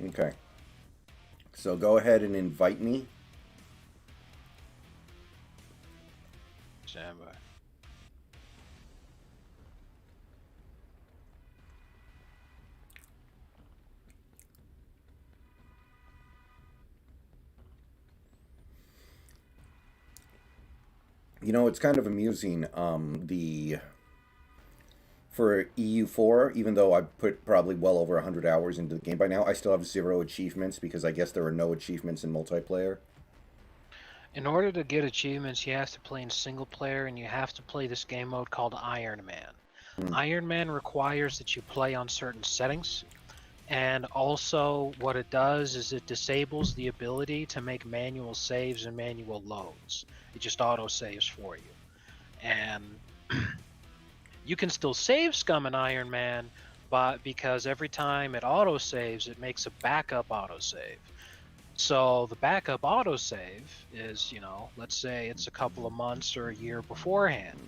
Okay. So go ahead and invite me. Stand by. You know, it's kind of amusing. The For EU4, even though I put probably well over 100 hours into the game by now, I still have 0 achievements because I guess there are no achievements in multiplayer. In order to get achievements, you have to play in single player, and you have to play this game mode called Iron Man. Hmm. Iron Man requires that you play on certain settings, and also what it does is it disables the ability to make manual saves and manual loads. It just auto saves for you. And you can still save scum in Iron Man, but because every time it auto saves, it makes a backup auto save. So the backup autosave is, let's say it's a couple of months or a year beforehand.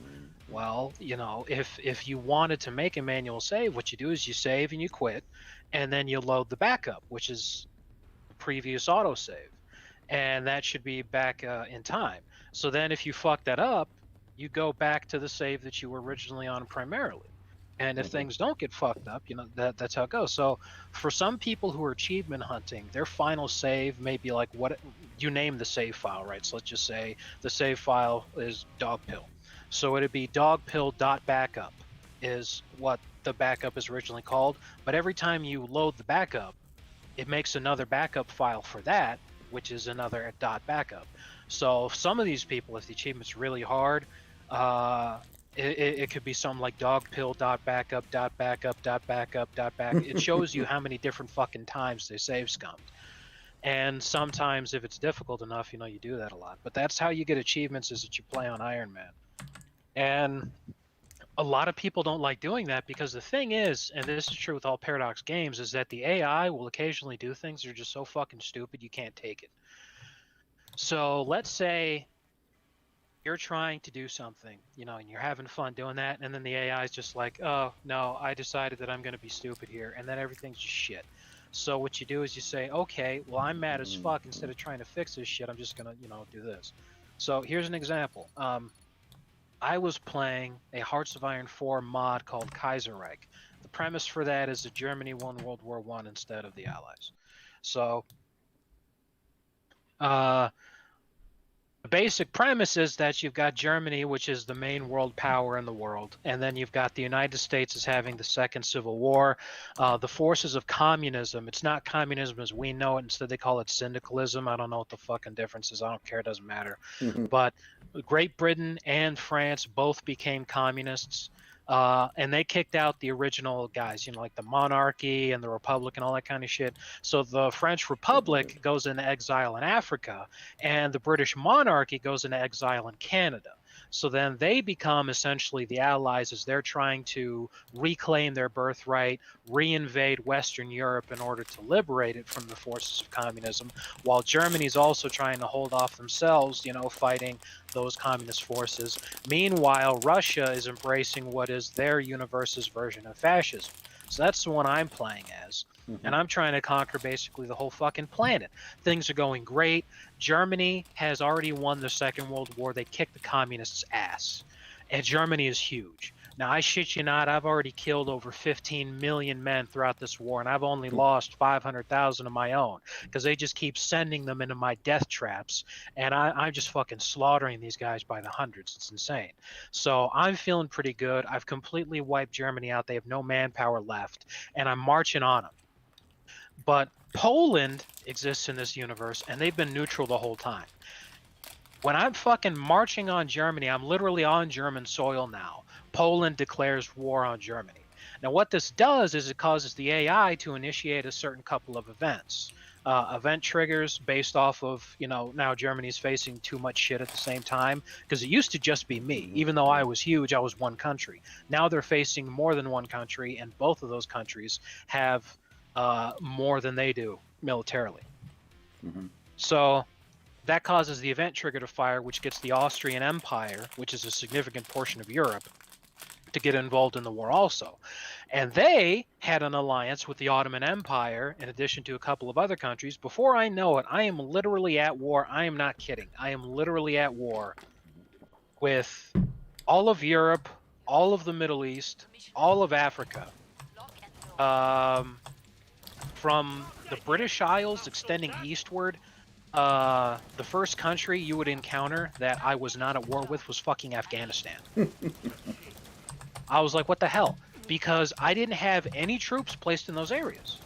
Well, if you wanted to make a manual save, what you do is you save and you quit, and then you load the backup, which is the previous autosave. And that should be back in time. So then if you fuck that up, you go back to the save that you were originally on primarily. And if Hmm. things don't get fucked up, that's how it goes. So for some people who are achievement hunting, their final save may be like what you name the save file, right? So let's just say the save file is dogpill. So it'd be dogpill.backup is what the backup is originally called. But every time you load the backup, it makes another backup file for that, which is another .backup. So some of these people, if the achievement's really hard, uh, it could be something like dogpill.backup.backup.backup.back. It shows you how many different fucking times they save scummed. And sometimes if it's difficult enough, you do that a lot. But that's how you get achievements, is that you play on Iron Man. And a lot of people don't like doing that because the thing is, and this is true with all Paradox games, is that the AI will occasionally do things that are just so fucking stupid you can't take it. So let's say you're trying to do something, and you're having fun doing that, and then the AI is just like, oh, no, I decided that I'm going to be stupid here, and then everything's just shit. So what you do is you say, okay, well, I'm mad as fuck. Instead of trying to fix this shit, I'm just going to, do this. So here's an example. I was playing a Hearts of Iron 4 mod called Kaiserreich. The premise for that is that Germany won World War I instead of the Allies. So uh, the basic premise is that you've got Germany, which is the main world power in the world, and then you've got the United States as having the second civil war. The forces of communism, it's not communism as we know it. Instead, they call it syndicalism. I don't know what the fucking difference is. I don't care. It doesn't matter. But Great Britain and France both became communists. And they kicked out the original guys, like the monarchy and the republic and all that kind of shit. So the French Republic goes into exile in Africa, and the British monarchy goes into exile in Canada. So then they become essentially the allies as they're trying to reclaim their birthright, reinvade Western Europe in order to liberate it from the forces of communism, while Germany's also trying to hold off themselves, fighting those communist forces. Meanwhile, Russia is embracing what is their universe's version of fascism. So that's the one I'm playing as. And I'm trying to conquer basically the whole fucking planet. Things are going great. Germany has already won the Second World War. They kicked the communists' ass. And Germany is huge. Now, I shit you not, I've already killed over 15 million men throughout this war, and I've only lost 500,000 of my own because they just keep sending them into my death traps, and I'm just fucking slaughtering these guys by the hundreds. It's insane. So I'm feeling pretty good. I've completely wiped Germany out. They have no manpower left, and I'm marching on them. But Poland exists in this universe, and they've been neutral the whole time. When I'm fucking marching on Germany, I'm literally on German soil now. Poland declares war on Germany. Now, what this does is it causes the AI to initiate a certain couple of events. Event triggers based off of, now Germany's facing too much shit at the same time, because it used to just be me. Even though I was huge, I was one country. Now they're facing more than one country, and both of those countries have more than they do militarily. So that causes the event trigger to fire, which gets the Austrian Empire, which is a significant portion of Europe, to get involved in the war also. And they had an alliance with the Ottoman Empire, in addition to a couple of other countries. Before I know it, I am literally at war. I am not kidding. I am literally at war with all of Europe, all of the Middle East, all of Africa. From the British Isles extending eastward, the first country you would encounter that I was not at war with was fucking Afghanistan. I was like, what the hell? Because I didn't have any troops placed in those areas.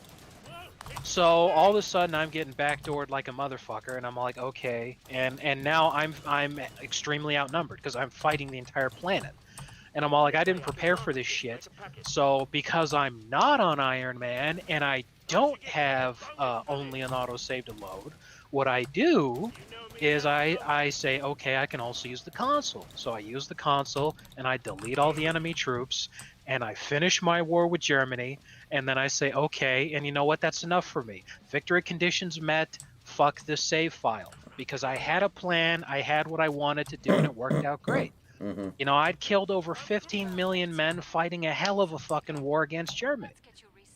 So all of a sudden I'm getting backdoored like a motherfucker, and I'm like, okay. And now I'm extremely outnumbered because I'm fighting the entire planet. And I'm all like, I didn't prepare for this shit. So because I'm not on Iron Man and I don't have only an autosave to load, what I do is I say, okay, I can also use the console. So I use the console and I delete all the enemy troops and I finish my war with Germany. And then I say, okay, and you know what? That's enough for me. Victory conditions met. Fuck this save file. Because I had a plan. I had what I wanted to do and it worked out great. Mm-hmm. You know, I'd killed over 15 million men fighting a hell of a fucking war against Germany.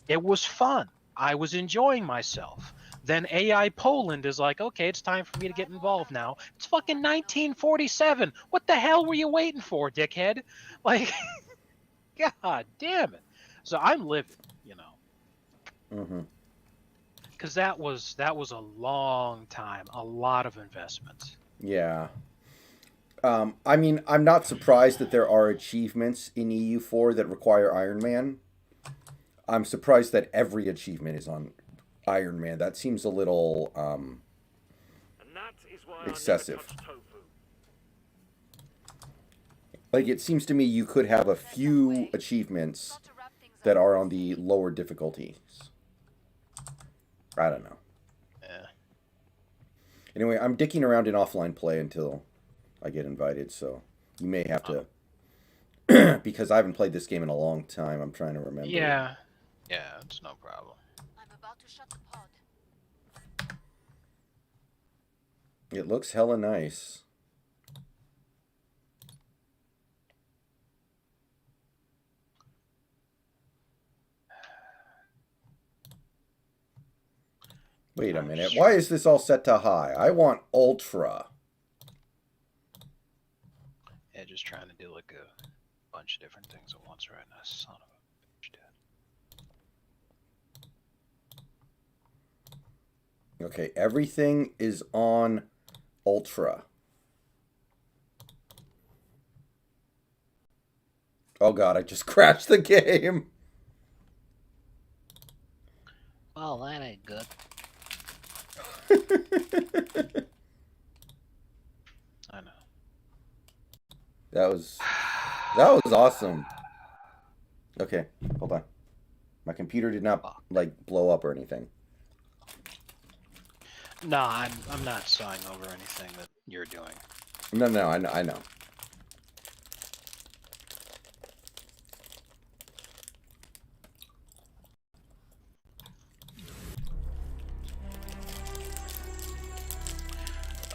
It was fun. I was enjoying myself. Then AI Poland is like, okay, it's time for me to get involved now. It's fucking 1947. What the hell were you waiting for, dickhead? Like, God damn it. So I'm livid, you know. Mm-hmm. Because that was a long time, a lot of investment. Yeah. I mean, I'm not surprised that there are achievements in EU4 that require Iron Man. I'm surprised that every achievement is on Iron Man. That seems a little excessive. Like, it seems to me you could have a few achievements that are on the lower difficulties. I don't know. Yeah. Anyway, I'm dicking around in offline play until I get invited, so you may have to, because I haven't played this game in a long time. I'm trying to remember. Yeah, it's no problem. I'm about to shut the pod. It looks hella nice. Wait a minute. Why is this all set to high? I want ultra. Yeah, just trying to do like a bunch of different things at once right now. Son of a bitch, dude. Okay, everything is on ultra. Oh god, I just crashed the game. Well, that ain't good. I know. That was awesome. Okay, hold on. My computer did not like blow up or anything. No, I'm not sawing over anything that you're doing. No, I know.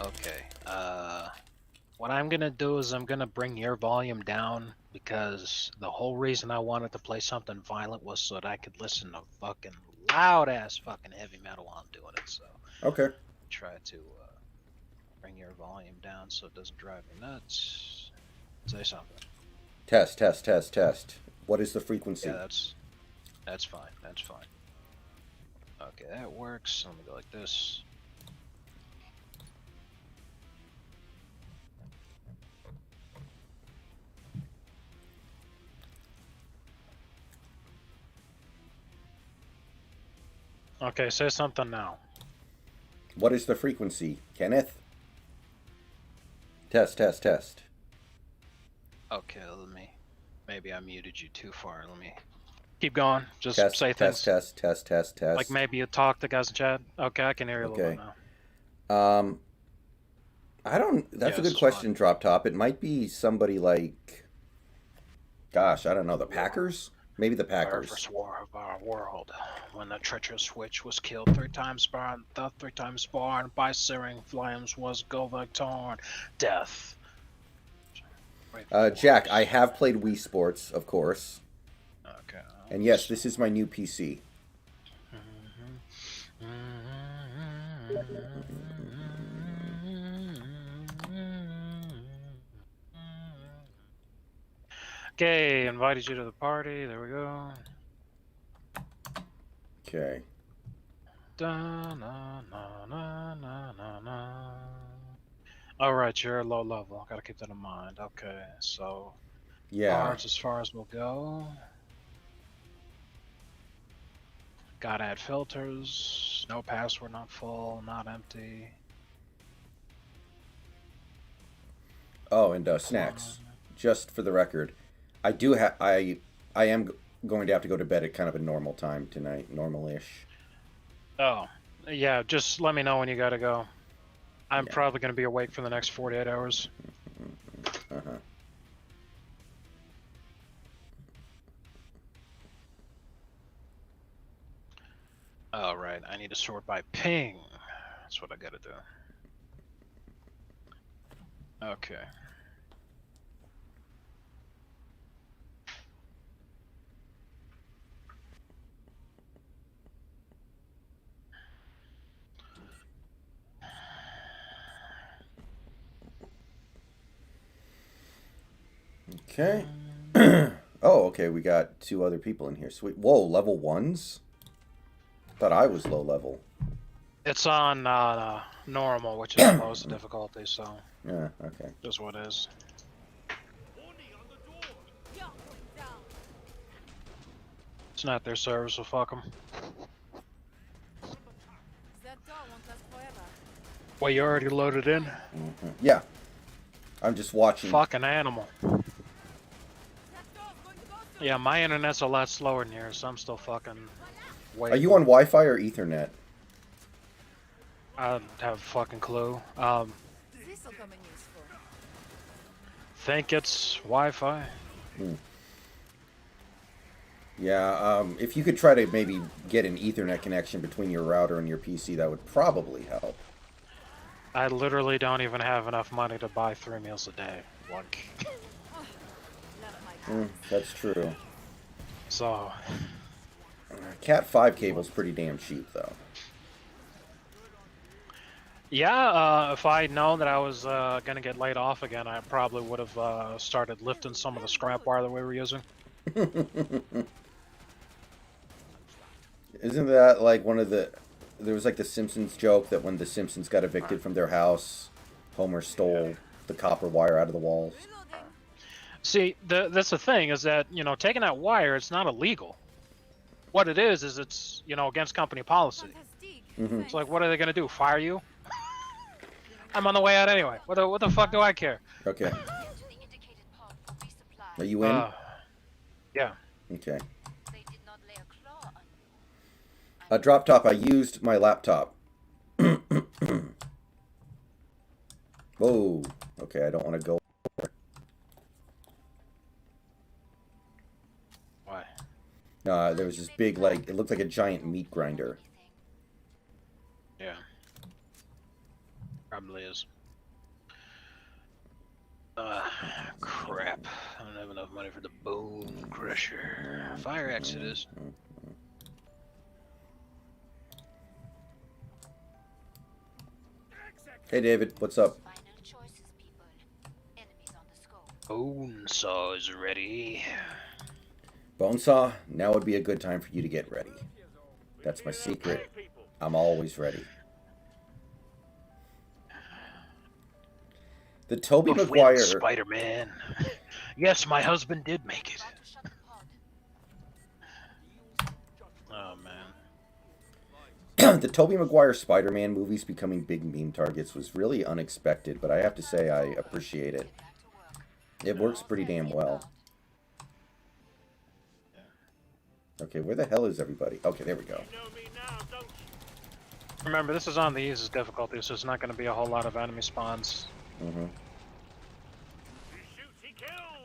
Okay. What I'm gonna do is I'm gonna bring your volume down because the whole reason I wanted to play something violent was so that I could listen to fucking loud ass fucking heavy metal while I'm doing it. So Okay. try to bring your volume down so it doesn't drive me nuts. Say something. Test. What is the frequency? Yeah, that's fine. That's fine. Okay, that works. Let me go like this. Okay, say something now. What is the frequency, Kenneth? Test. Okay, maybe I muted you too far. Let me keep going. Just Test, say things. Test. Like maybe you talk to guys in chat. Okay, I can hear you a little bit now. I don't. That's a good question, Drop Top. It might be somebody like, gosh, I don't know, the Packers. Maybe the Packers. First war of our world, when the treacherous witch was killed 3 times born, the 3 times born by searing flames was go torn. Death. Wait, Jack, I have played Wii Sports, of course. Okay. And yes, this is my new PC. Okay, invited you to the party. There we go. Okay. Alright, you're low level. Gotta keep that in mind. Okay, so Yeah. cards as far as we'll go. Gotta add filters. No password, not full, not empty. Oh, and snacks. Just for the record, I do have. I am going to have to go to bed at kind of a normal time tonight, normal-ish. Oh, yeah. Just let me know when you gotta go. I'm Yeah. probably gonna be awake for the next 48 hours. Uh-huh. All right, I need to sort by ping. That's what I gotta do. Okay. Okay. Oh, okay. We got 2 other people in here. Sweet. Whoa, level 1s? Thought I was low level. It's on normal, which is the lowest difficulty, so Yeah. Okay. that's what it is. It's not their server, so fuck them. Well, you already loaded in? Mm-hmm. Yeah. I'm just watching. Fucking animal. Yeah, my internet's a lot slower than yours, so I'm still fucking waiting. Are you on Wi-Fi or Ethernet? I don't have a fucking clue. Think it's Wi-Fi. Yeah, if you could try to maybe get an Ethernet connection between your router and your PC, that would probably help. I literally don't even have enough money to buy 3 meals a day. Like, That's true. so Cat 5 cable's pretty damn cheap, though. yeah, if I'd known that I was gonna get laid off again, I probably would have started lifting some of the scrap wire that we were using. Isn't that like one of the... There was like the Simpsons joke that when the Simpsons got evicted from their house, Homer stole the copper wire out of the walls. See, that's the thing, is that, you know, taking that wire, it's not illegal. What it is it's, you know, against company policy. It's like, what are they gonna do, fire you? I'm on the way out anyway. What the fuck do I care? Okay. Are you in? Yeah. Okay. Drop top, I used my laptop. Whoa. Okay, I don't want to go. Why? There was this big, like, it looked like a giant meat grinder. Yeah. Probably is. Crap. I don't have enough money for the bone crusher. Fire exodus. Hey, David, what's up? Bone saw is ready. Bonesaw, now would be a good time for you to get ready. That's my secret. I'm always ready. The Tobey Maguire... Spider-Man. Yes, my husband did make it. Oh, man. The Tobey Maguire Spider-Man movies becoming big meme targets was really unexpected, but I have to say I appreciate it. It works pretty damn well. Okay, where the hell is everybody? Okay, there we go. Remember, this is on the easiest difficulty, so it's not going to be a whole lot of enemy spawns. Mm-hmm.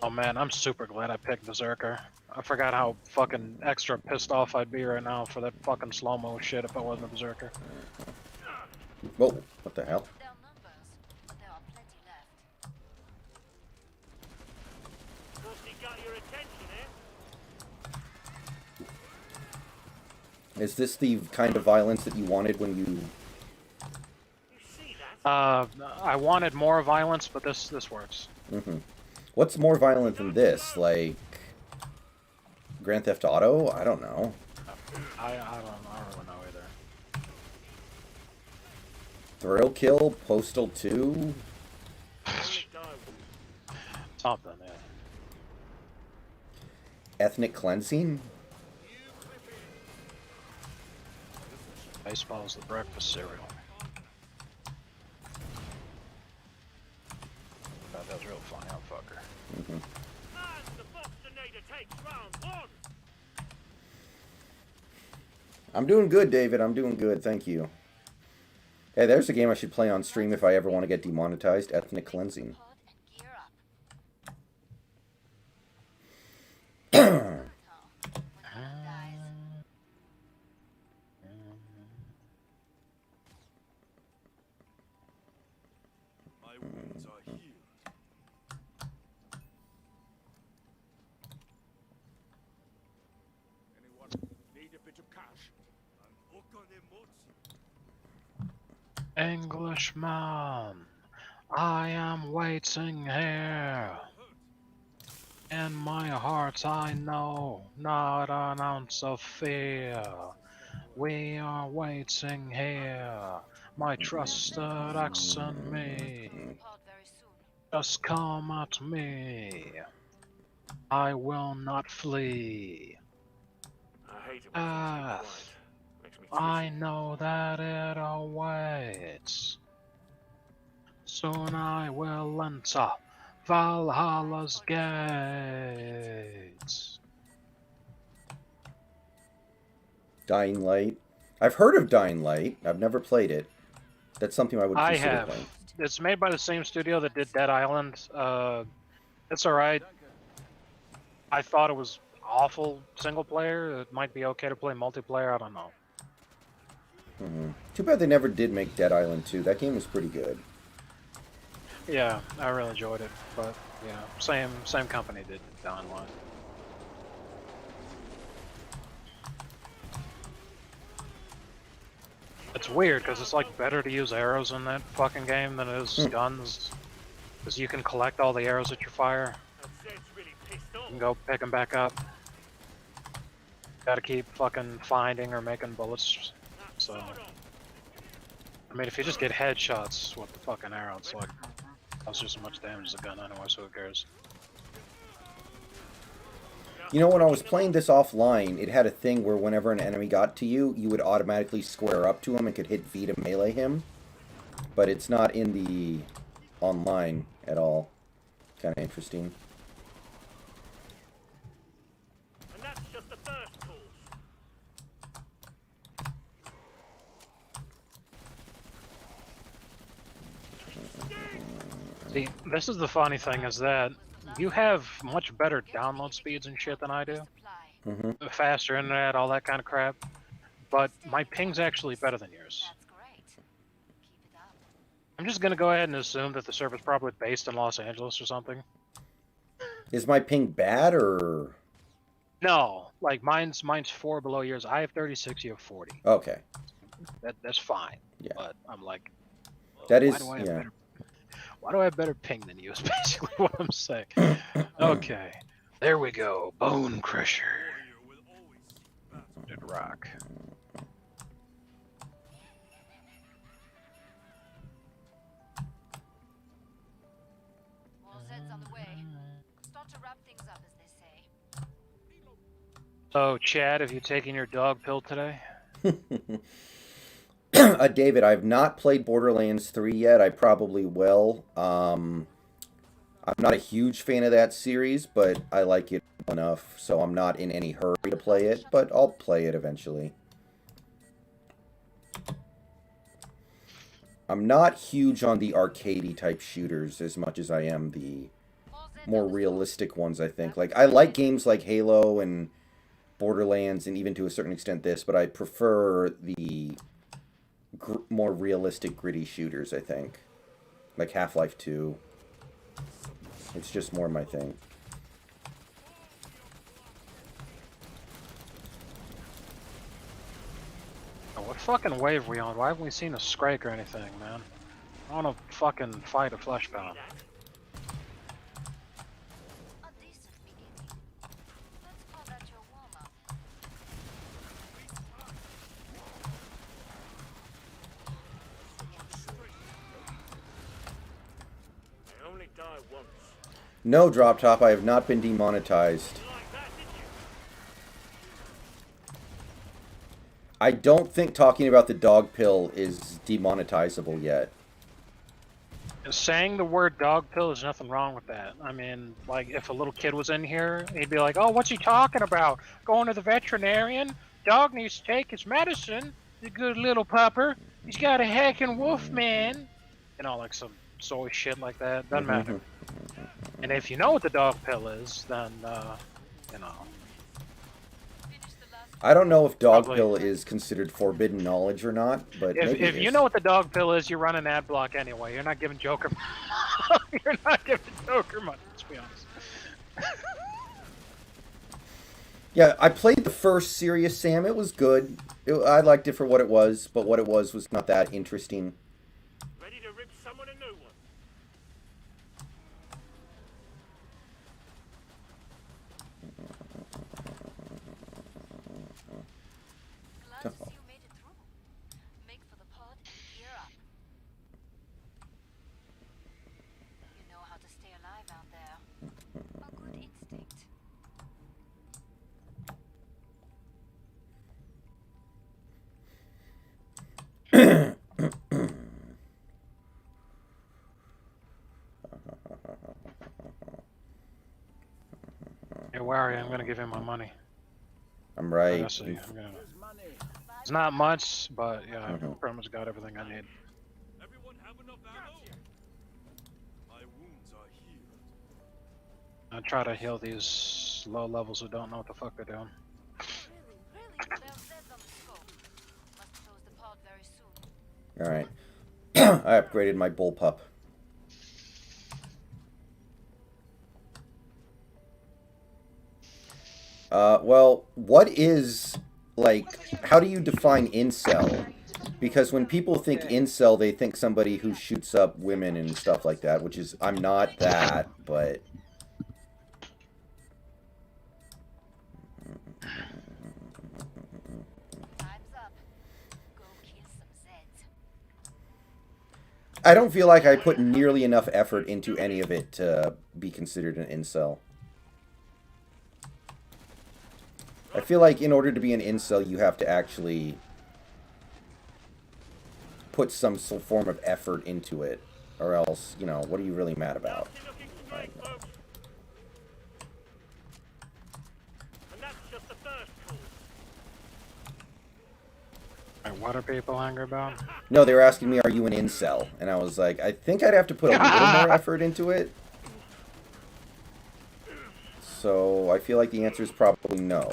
Oh man, I'm super glad I picked Berserker. I forgot how fucking extra pissed off I'd be right now for that fucking slow-mo shit if I wasn't a Berserker. Whoa, what the hell? Is this the kind of violence that you wanted when you... I wanted more violence, but this works. Mm-hmm. What's more violent than this? Like... Grand Theft Auto? I don't know. I don't really know either. Thrill Kill? Postal 2? Something, yeah. Ethnic Cleansing? Baseball's the breakfast cereal. That was real funny, oh fucker. Mm-hmm. I'm doing good, David. I'm doing good. Thank you. Hey, there's a game I should play on stream if I ever want to get demonetized. Ethnic Cleansing. Englishman, I am waiting here. In my heart I know not an ounce of fear. We are waiting here, my trusted axe and me. Just come at me. I will not flee. Death, I know that it awaits. Soon I will enter Valhalla's gates. Dying Light. I've heard of Dying Light. I've never played it. That's something I would consider I have. playing. It's made by the same studio that did Dead Island. It's alright. I thought it was awful single player. It might be okay to play multiplayer. I don't know. Mm-hmm. Too bad they never did make Dead Island 2. That game was pretty good. Yeah, I really enjoyed it, but you know, same company did Dying Light. It's weird because it's like better to use arrows in that fucking game than it is guns, because you can collect all the arrows that you fire. You can go pick them back up. Gotta keep fucking finding or making bullets. So, I mean, if you just get headshots with the fucking arrow, it's like does just as much damage as a gun anyway, so who cares? You know, when I was playing this offline, it had a thing where whenever an enemy got to you, you would automatically square up to him and could hit V to melee him. But it's not in the online at all. Kind of interesting. And that's just the first course. See, this is the funny thing is that you have much better download speeds and shit than I do. Mm-hmm. Faster internet, all that kind of crap. But my ping's actually better than yours. I'm just gonna go ahead and assume that the server's probably based in Los Angeles or something. Is my ping bad, or...? No, like mine's 4 below yours. I have 36, you have 40. Okay. That's fine. Yeah. But I'm like, That is, why do I have better ping than you? Is basically what I'm saying. Okay, there we go. Bone Crusher. Did rock. On the way. Start to wrap things up, as they say. So, Chad, have you taken your dog pill today? David, I've not played Borderlands 3 yet. I probably will. I'm not a huge fan of that series, but I like it enough, so I'm not in any hurry to play it, but I'll play it eventually. I'm not huge on the arcadey type shooters as much as I am the more realistic ones, I think. Like, I like games like Halo and Borderlands, and even to a certain extent this, but I prefer the more realistic, gritty shooters, I think. Like Half-Life 2. It's just more my thing. What fucking wave we on? Why haven't we seen a Scrake or anything, man? I wanna fucking fight a fleshbound. A decent beginning. Let's call that your warm-up. I only die once. No, Drop Top, I have not been demonetized. You like that, did you? I don't think talking about the dog pill is demonetizable yet. Saying the word dog pill, there's nothing wrong with that. I mean, like, if a little kid was in here, he'd be like, oh, what's he talking about? Going to the veterinarian? Dog needs to take his medicine. He's a good little pupper. He's got a heckin' wolf, man. You know, like some soy shit like that. Doesn't matter. And if you know what the dog pill is, then, you know. I don't know if dog Probably. pill is considered forbidden knowledge or not, but maybe If it you is. know what the dog pill is, you run an ad block anyway. You're not giving Joker You're not giving Joker money, let's be honest. Yeah, I played the first Serious Sam. It was good. I liked it for what it was, but what it was not that interesting. Ready to rip someone a new one? Glad to see you made it through. Make for the pod and gear up. You know how to stay alive out there. A good instinct. Hey, where are you? I'm gonna give him my money. I'm right. Let's see. It's not much, but yeah, I've pretty much got everything I need. Everyone have enough ammo? My wounds are healed. I try to heal these low levels who don't know what the fuck they're doing. Really? There's Zeds on the scope. Must close the pod very soon. Alright. I upgraded my bullpup. Well, what is, like, how do you define incel? Because when people think incel, they think somebody who shoots up women and stuff like that, which is, I'm not that, but... Time's up. Go kill some Zeds. I don't feel like I put nearly enough effort into any of it to be considered an incel. I feel like in order to be an incel, you have to actually put some form of effort into it. Or else, you know, what are you really mad about? Nasty looking strike, folks. And that's just the first call. Right, what are people angry about? No, they were asking me, are you an incel? And I was like, I think I'd have to put a little more effort into it. So I feel like the answer is probably no.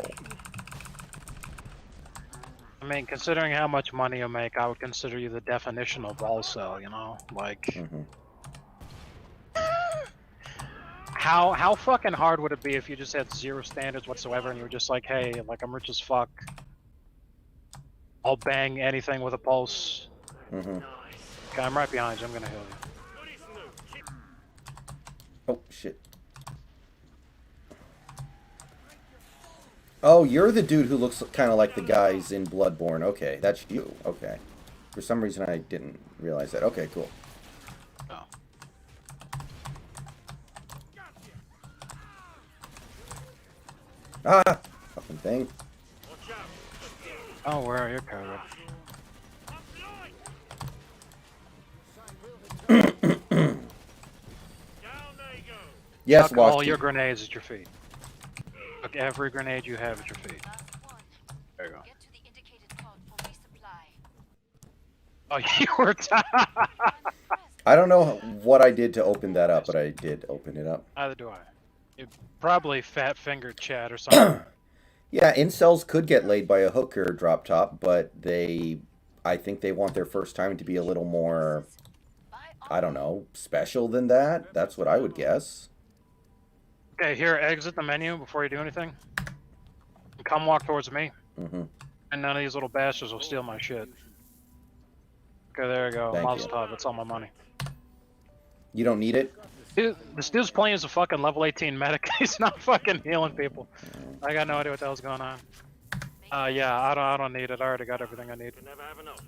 I mean, considering how much money you make, I would consider you the definition of also, you know? Like, how fucking hard would it be if you just had zero standards whatsoever and you were just like, hey, like, I'm rich as fuck. I'll bang anything with a pulse. Okay, I'm right behind you. I'm gonna heal you. Goodies new. Chip. Oh, shit. Oh, you're the dude who looks kind of like the guys in Bloodborne. Okay, that's you. Okay. For some reason, I didn't realize that. Okay, cool. Oh. Ah! Fucking thing. Watch out. Oh, where are you, Cory? I'm blind. Down they go. Yes, Fuck all Washington. your grenades at your feet. Fuck every grenade you have at your feet. Last one. There you go. Get to the indicated pod for resupply. Oh, you were I don't know what I did to open that up, but I did open it up. Neither do I. You probably fat-fingered Chad or something. Yeah, incels could get laid by a hooker drop top, but I think they want their first time to be a little more, I don't know, special than that. That's what I would guess. Okay, here, exit the menu before you do anything. And come walk towards me. And none of these little bastards will steal my shit. Okay, there you go. Thank you. Masterchief, that's all my money. You don't need it? Dude, this dude's playing as a fucking level 18 medic. He's not fucking healing people. I got no idea what the hell's going on. Yeah, I don't need it. I already got everything I need. Can never have enough.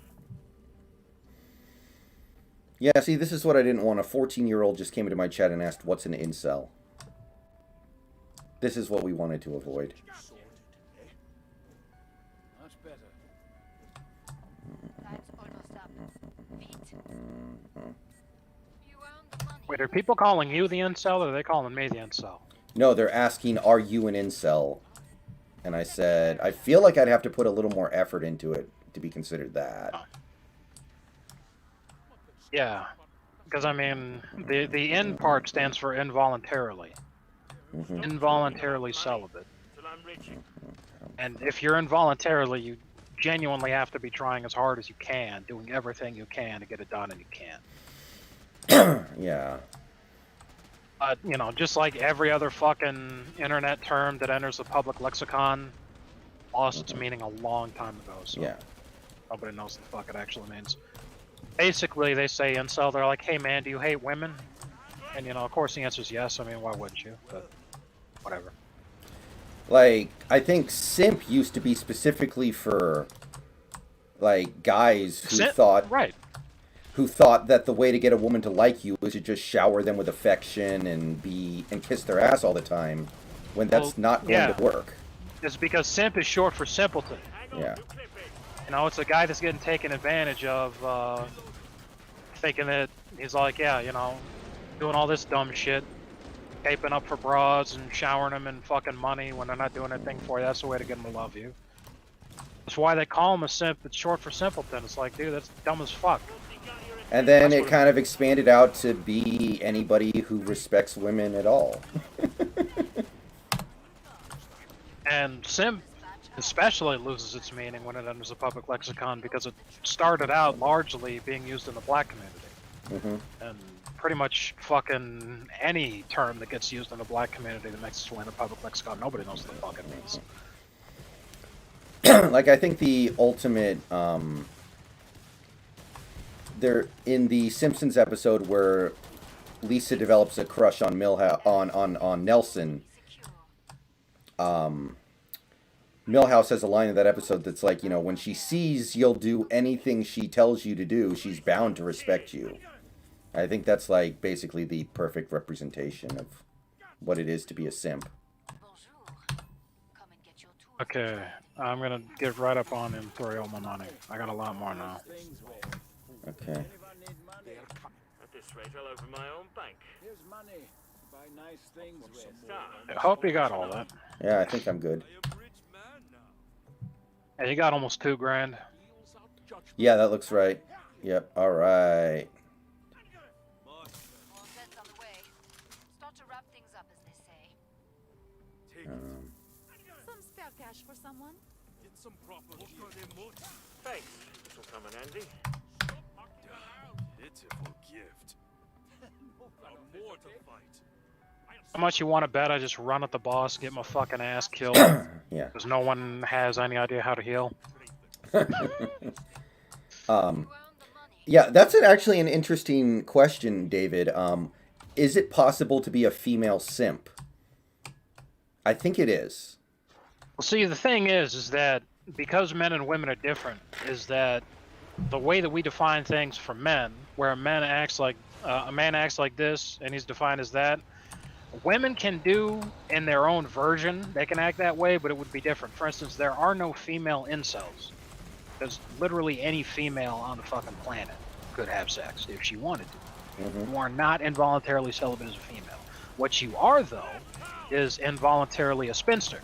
Yeah, see, this is what I didn't want. A 14-year-old just came into my chat and asked, what's an incel? This is what we wanted to avoid. Much better. Time's almost up. Beat. You earned the money. Wait, are people calling you the incel, or are they calling me the incel? No, they're asking, are you an incel? And I said, I feel like I'd have to put a little more effort into it to be considered that. Yeah, because I mean, the in part stands for involuntarily. Mm-hmm. Involuntarily celibate. Till I'm rich. And if you're involuntarily, you genuinely have to be trying as hard as you can, doing everything you can to get it done, and you can't. Yeah. But, you know, just like every other fucking internet term that enters the public lexicon, lost its meaning a long time ago, so Yeah. nobody knows what the fuck it actually means. Basically, they say incel, they're like, hey man, do you hate women? And, you know, of course the answer is yes. I mean, why wouldn't you? But, whatever. Like, I think simp used to be specifically for, like, guys who thought... Right. Who thought that the way to get a woman to like you was to just shower them with affection and kiss their ass all the time, when that's not going to work. It's because simp is short for simpleton. Yeah. You know, it's a guy that's getting taken advantage of, thinking that he's like, yeah, you know, doing all this dumb shit, caping up for broads and showering them in fucking money when they're not doing anything for you. That's the way to get them to love you. That's why they call him a simp. It's short for simpleton. It's like, dude, that's dumb as fuck. And then it kind of expanded out to be anybody who respects women at all. And simp especially loses its meaning when it enters the public lexicon, because it started out largely being used in the black community. Mm-hmm. And pretty much fucking any term that gets used in the black community that makes its way in the public lexicon, nobody knows what the fuck it means. Like, I think the ultimate, there in the Simpsons episode where Lisa develops a crush on on Nelson, Milhouse has a line in that episode that's like, you know, when she sees you'll do anything she tells you to do, she's bound to respect you. I think that's like basically the perfect representation of what it is to be a simp. Bonjour. Come and get your tool. Okay, I'm gonna get right up on and throw all my money. I got a lot more now. Okay. At this rate, I'll open my own bank. Here's money. Buy nice things with. I hope you got all that. Yeah, I think I'm good. I am rich man now. Yeah, you got almost $2 grand. Yeah, that looks right. Yep, alright. More beds on the way. Start to wrap things up, as they say. Take it. Some spare cash for someone? Get some proper gear. Thanks. This will come in handy. Pitiful gift. More to fight. How much you want to bet I just run at the boss, get my fucking ass killed? Yeah. Because no one has any idea how to heal. Yeah, that's actually an interesting question, David. Is it possible to be a female simp? I think it is. Well, see, the thing is that because men and women are different, is that the way that we define things for men, where a man acts like this and he's defined as that, women can do in their own version. They can act that way, but it would be different. For instance, there are no female incels. Because literally any female on the fucking planet could have sex if she wanted to. Mm-hmm. You are not involuntarily celibate as a female. What you are, though, is involuntarily a spinster.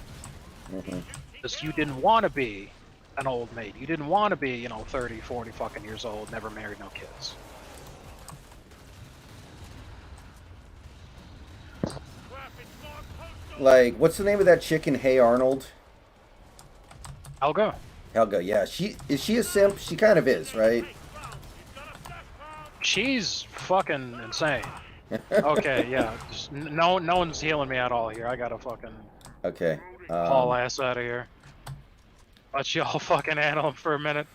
Mm-hmm. Because you didn't want to be an old maid. You didn't want to be, you know, 30, 40 fucking years old, never married, no kids. Like, what's the name of that chick in Hey Arnold? Helga. Helga, yeah. Is she a simp? She kind of is, right? She's fucking insane. Okay, yeah. Just, no one's healing me at all here. I gotta fucking Okay. haul ass out of here. Let y'all fucking handle him for a minute.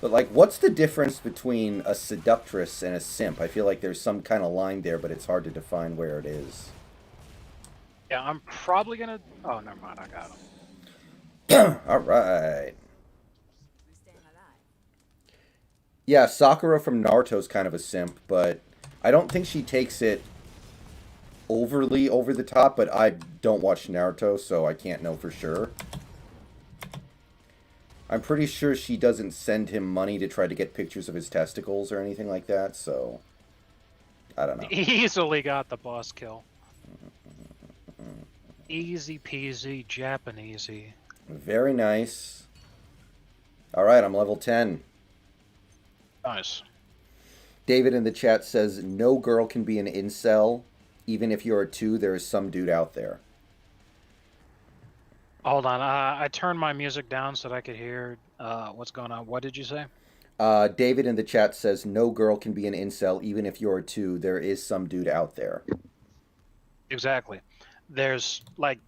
But, like, what's the difference between a seductress and a simp? I feel like there's some kind of line there, but it's hard to define where it is. Yeah, I'm probably gonna... Oh, never mind, I got him. Alright. We're staying alive. Yeah, Sakura from Naruto's kind of a simp, but I don't think she takes it overly over the top, but I don't watch Naruto, so I can't know for sure. I'm pretty sure she doesn't send him money to try to get pictures of his testicles or anything like that, so I don't know. Easily got the boss kill. Easy peasy, Japanesey. Very nice. Alright, I'm level 10. Nice. David in the chat says, no girl can be an incel. Even if you're a 2, there is some dude out there. Hold on, I turned my music down so that I could hear what's going on. What did you say? David in the chat says, no girl can be an incel. Even if you're a 2, there is some dude out there. Exactly. There's, like...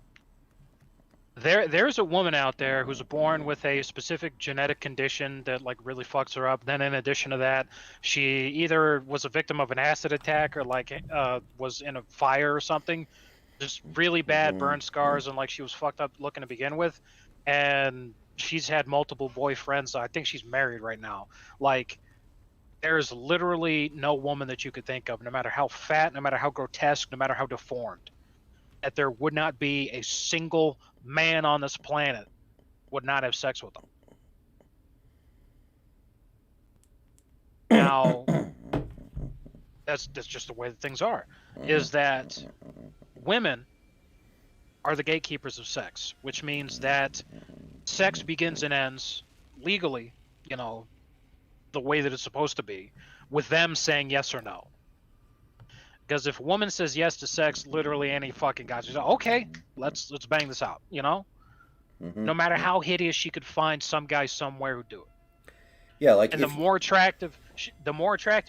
There's a woman out there who's born with a specific genetic condition that like really fucks her up. Then in addition to that, she either was a victim of an acid attack or like was in a fire or something. Just really bad burn scars and like she was fucked up looking to begin with. And she's had multiple boyfriends. I think she's married right now. Like there's literally no woman that you could think of, no matter how fat, no matter how grotesque, no matter how deformed, that there would not be a single man on this planet would not have sex with them. Now, that's just the way that things are. Is that women are the gatekeepers of sex, which means that sex begins and ends legally, you know, the way that it's supposed to be, with them saying yes or no. Because if a woman says yes to sex, literally any fucking guy says, okay, let's bang this out, you know? No matter how hideous she could find some guy somewhere who'd do it. Yeah, like and the more attractive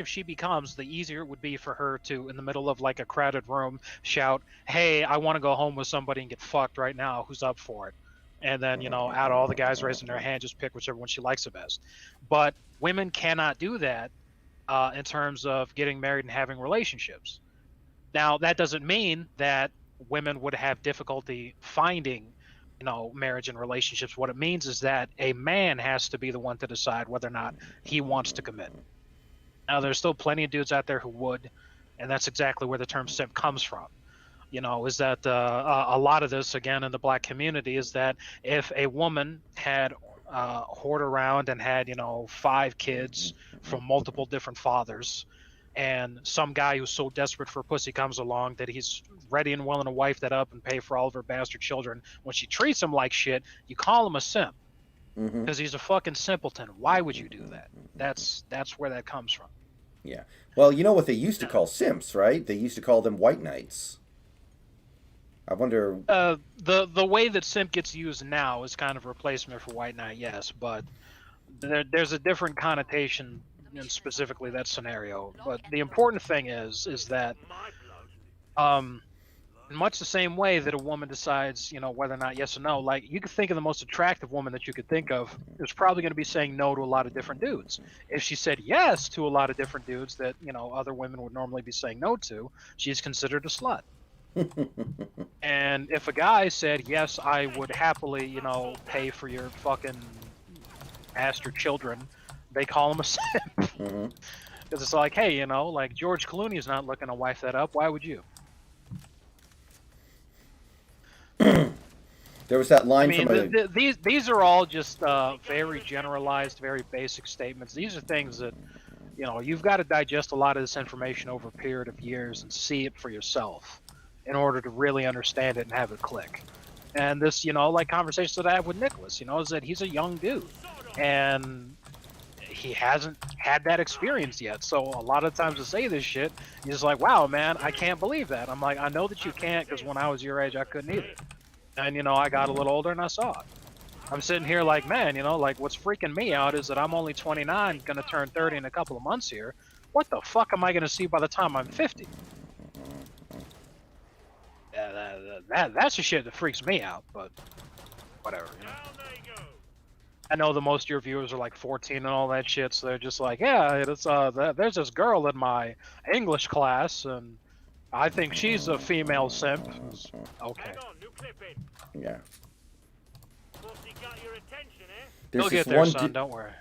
she becomes, the easier it would be for her to, in the middle of like a crowded room, shout, hey, I want to go home with somebody and get fucked right now. Who's up for it? And then, you know, out of all the guys raising their hand, just pick whichever one she likes the best. But women cannot do that in terms of getting married and having relationships. Now, that doesn't mean that women would have difficulty finding, you know, marriage and relationships. What it means is that a man has to be the one to decide whether or not he wants to commit. Now, there's still plenty of dudes out there who would, and that's exactly where the term simp comes from. You know, is that a lot of this, again, in the black community, is that if a woman had whored around and had, you know, 5 kids from multiple different fathers, and some guy who's so desperate for pussy comes along that he's ready and willing to wife that up and pay for all of her bastard children, when she treats him like shit, you call him a simp. Because he's a fucking simpleton. Why would you do that? That's where that comes from. Yeah. Well, you know what they used to call simps, right? They used to call them white knights. I wonder... The way that simp gets used now is kind of a replacement for white knight, yes, but there's a different connotation in specifically that scenario. But the important thing is that in much the same way that a woman decides, you know, whether or not yes or no, like you could think of the most attractive woman that you could think of is probably going to be saying no to a lot of different dudes. If she said yes to a lot of different dudes that, you know, other women would normally be saying no to, she's considered a slut. And if a guy said yes, I would happily, you know, pay for your fucking bastard children, they call him a simp. Because it's like, hey, you know, like George Clooney's not looking to wife that up. Why would you? There was that line I mean, from these are all just very generalized, very basic statements. These are things that, you know, you've got to digest a lot of this information over a period of years and see it for yourself in order to really understand it and have it click. And this, you know, like conversations that I have with Nicholas, you know, is that he's a young dude and he hasn't had that experience yet. So a lot of times to say this shit, he's just like, wow, man, I can't believe that. I'm like, I know that you can't, because when I was your age, I couldn't either. And, you know, I got a little older and I saw it. I'm sitting here like, man, you know, like what's freaking me out is that I'm only 29, going to turn 30 in a couple of months here. what the fuck am I gonna see by the time I'm 50? That's the shit that freaks me out, but whatever. You know? Down they go. I know that most of your viewers are like 14 and all that shit, so they're just like, yeah, it's there's this girl in my English class, and I think she's a female simp. Okay. Hang on, new clip in. Yeah. Mostly got your attention, eh? There's You'll this get there, one son. du- Don't worry.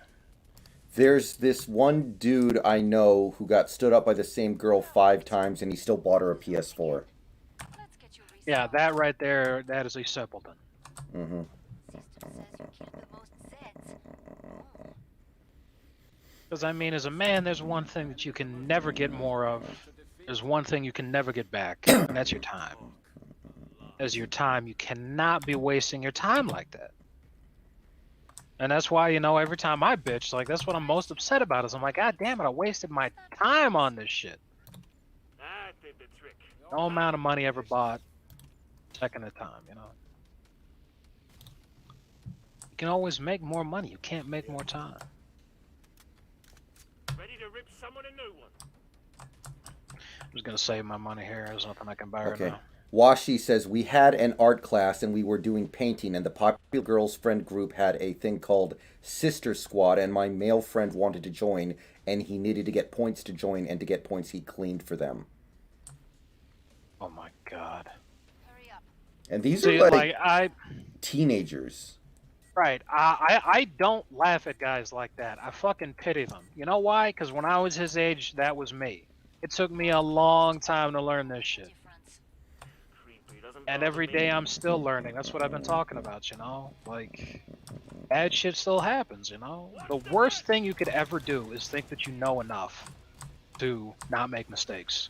There's this one dude I know who got stood up by the same girl 5 times, and he still bought her a PS4. Let's get you Yeah, resolved. that right there, that is a simpleton. Mm-hmm. Sister says you keep the most zeds. Because, I mean, as a man, there's one thing that you can never get more of. There's one thing you can never get back, and that's your time. As your time, you cannot be wasting your time like that. And that's why, you know, every time I bitch, like, that's what I'm most upset about, is I'm like, God damn it, I wasted my time on this shit. That did the trick. No amount of money ever bought a second of time, you know. You can always make more money. You can't make more time. Ready to rip someone a new one. I'm just gonna save my money here. There's nothing I can buy right Okay. now. Washi says, we had an art class and we were doing painting, and the popular girls friend group had a thing called Sister Squad, and my male friend wanted to join, and he needed to get points to join, and to get points he cleaned for them. Oh my god. Hurry up. And these See, are like I, teenagers. right? I don't laugh at guys like that. I fucking pity them. You know why? Because when I was his age, that was me. It took me a long time to learn this shit. Difference. Creepy, doesn't And bother every me. day I'm still learning. That's what I've been talking about, you know? Like, bad shit still happens, you know? The worst thing you could ever do is think that you know enough to not make mistakes.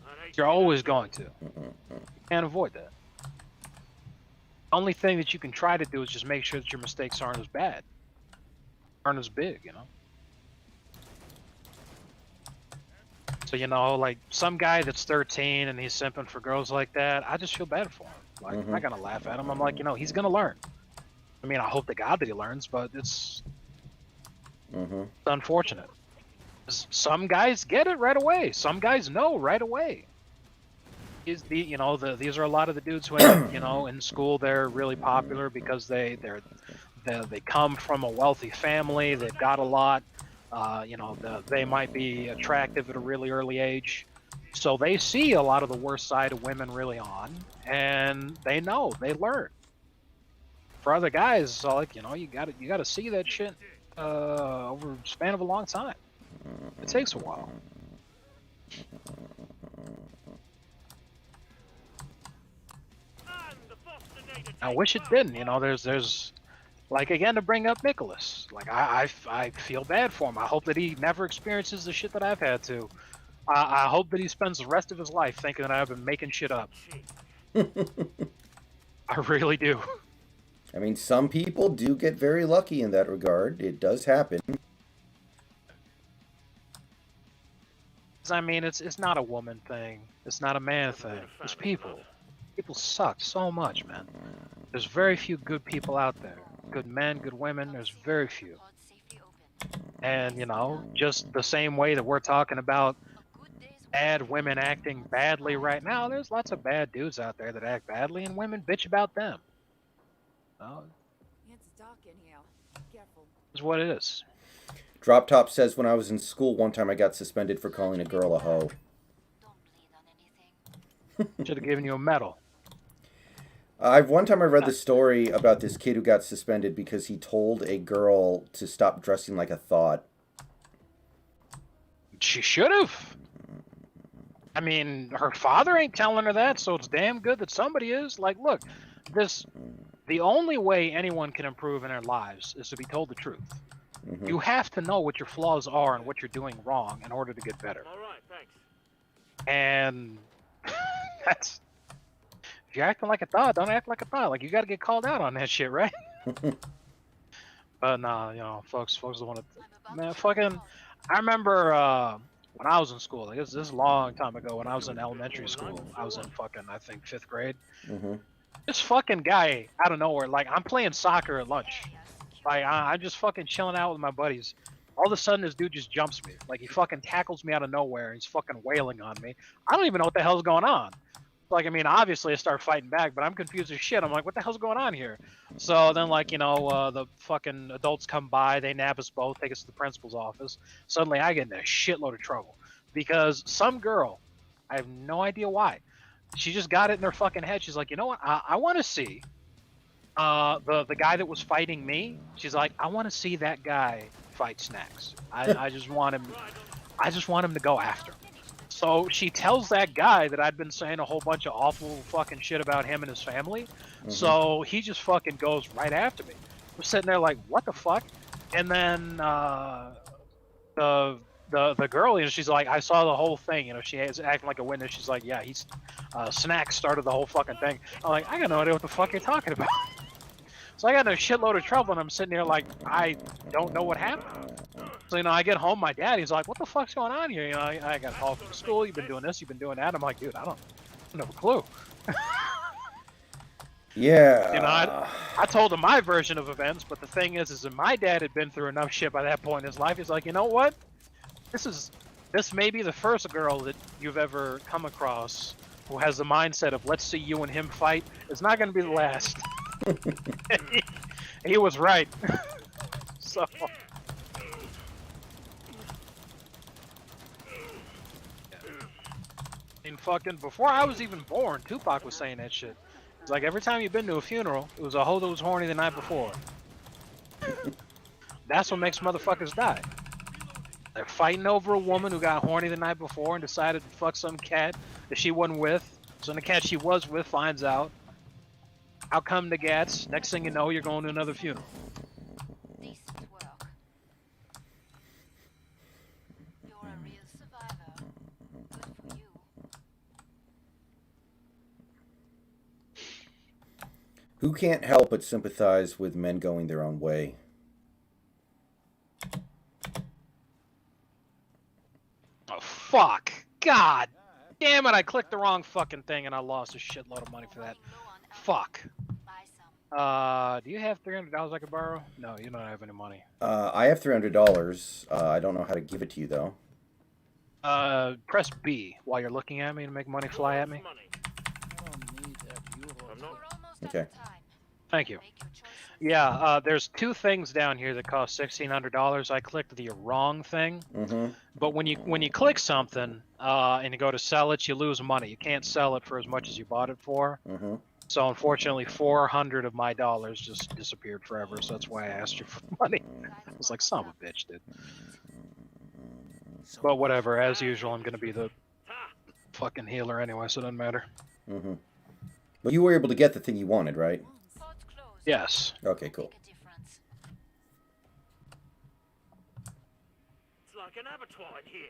I'd hate You're to be always that going to. Can't avoid that. The only thing that you can try to do is just make sure that your mistakes aren't as bad. Aren't as big, you know? So, you know, like, some guy that's 13 and he's simping for girls like that, I just feel bad for him. Like, I'm not gonna laugh at him. I'm like, you know, he's gonna learn. I mean, I hope to God that he learns, but it's unfortunate. Some guys get it right away. Some guys know right away. You know, these are a lot of the dudes who, you know, in school they're really popular because they come from a wealthy family. They've got a lot. You know, they might be attractive at a really early age, so they see a lot of the worst side of women really on, and they know, they learn. For other guys, it's all like, you know, you gotta see that shit over a span of a long time. It takes a while. And the Bostinator I takes wish it back. didn't. You know, there's like, again, to bring up Nicholas. Like, I feel bad for him. I hope that he never experiences the shit that I've had to. I hope that he spends the rest of his life thinking that I've been making shit up. I really do. I mean, some people do get very lucky in that regard. It does happen. I mean, it's not a woman thing. It's not a man thing. It's people. People suck so much, man. There's very few good people out there. Good men, good women. There's very few. Pod safely open. And, you know, just the same way that we're talking about A good day's work. bad women acting badly right now, there's lots of bad dudes out there that act badly, and women bitch about them. Oh, It's dark in here. Careful. it's what it is. Drop Top says, when I was in school one time I got suspended for calling a girl a hoe. Don't bleed on anything. Should have given you a medal. One time I read the story about this kid who got suspended because he told a girl to stop dressing like a thought. She should have. I mean, her father ain't telling her that, so it's damn good that somebody is. Like, look, the only way anyone can improve in their lives is to be told the truth. You have to know what your flaws are and what you're doing wrong in order to get better. All right, thanks. And that's, if you're acting like a thought, don't act like a thought. Like, you got to get called out on that shit, right? But nah, you know, folks don't want to. I'm about Man, to shut fucking. them off. I remember when I was in school. Like, this is a long time ago. When I was in elementary school, I was in fucking, I think, 5th grade. This fucking guy out of nowhere, like, I'm playing soccer at lunch. Like, I'm just fucking chilling out with my buddies. All of a sudden, this dude just jumps me. Like, he fucking tackles me out of nowhere. He's fucking wailing on me. I don't even know what the hell's going on. Like, I mean, obviously I start fighting back, but I'm confused as shit. I'm like, what the hell's going on here? So then, like, the fucking adults come by, they nab us both, take us to the principal's office. Suddenly I get in a shitload of trouble because some girl, I have no idea why, she just got it in her fucking head. She's like, you know what? I want to see the guy that was fighting me. She's like, I want to see that guy fight Snacks. I just want him. I just want him to go after him. So she tells that guy that I'd been saying a whole bunch of awful fucking shit about him and his family. So he just fucking goes right after me. We're sitting there like, what the fuck? And then the girl, she's like, I saw the whole thing. She is acting like a witness. She's like, yeah, he's Snacks started the whole fucking thing. I'm like, I got no idea what the fuck you're talking about. So I got in a shitload of trouble, and I'm sitting there like, I don't know what happened. So, I get home, my dad, he's like, what the fuck's going on here? I got called from school, you've been doing this, you've been doing that. I'm like, dude, I don't have a clue. Yeah. I told him my version of events, but the thing is that my dad had been through enough shit by that point in his life. He's like, you know what? This may be the first girl that you've ever come across who has the mindset of, let's see you and him fight. It's not going to be the last. he was right. So... fucking before I was even born, Tupac was saying that shit. It's like every time you've been to a funeral, it was a hoe that was horny the night before. That's what makes motherfuckers die. They're fighting over a woman who got horny the night before and decided to fuck some cat that she wasn't with. So the cat she was with finds out. Out come the gats. Next thing you know, you're going to another funeral. Decent work. You're a real survivor. Good for you. Who can't help but sympathize with men going their own way? Oh, fuck. God damn it, I clicked the wrong fucking thing and I lost a shitload of money for that. Fuck. Do you have $300 I could borrow? No, you don't have any money. I have $300. I don't know how to give it to you, though. Press B while you're looking at me to make money fly at me. Okay. Thank you. Yeah, there's two things down here that cost $1,600. I clicked the wrong thing. But when you click something and you go to sell it, you lose money. You can't sell it for as much as you bought it for. So unfortunately, 400 of my dollars just disappeared forever. So that's why I asked you for money. I was like, son of a bitch, dude. But whatever. As usual, I'm gonna be the fucking healer anyway, so it doesn't matter. But you were able to get the thing you wanted, right? Yes. Okay, cool. It's like an abattoir in here.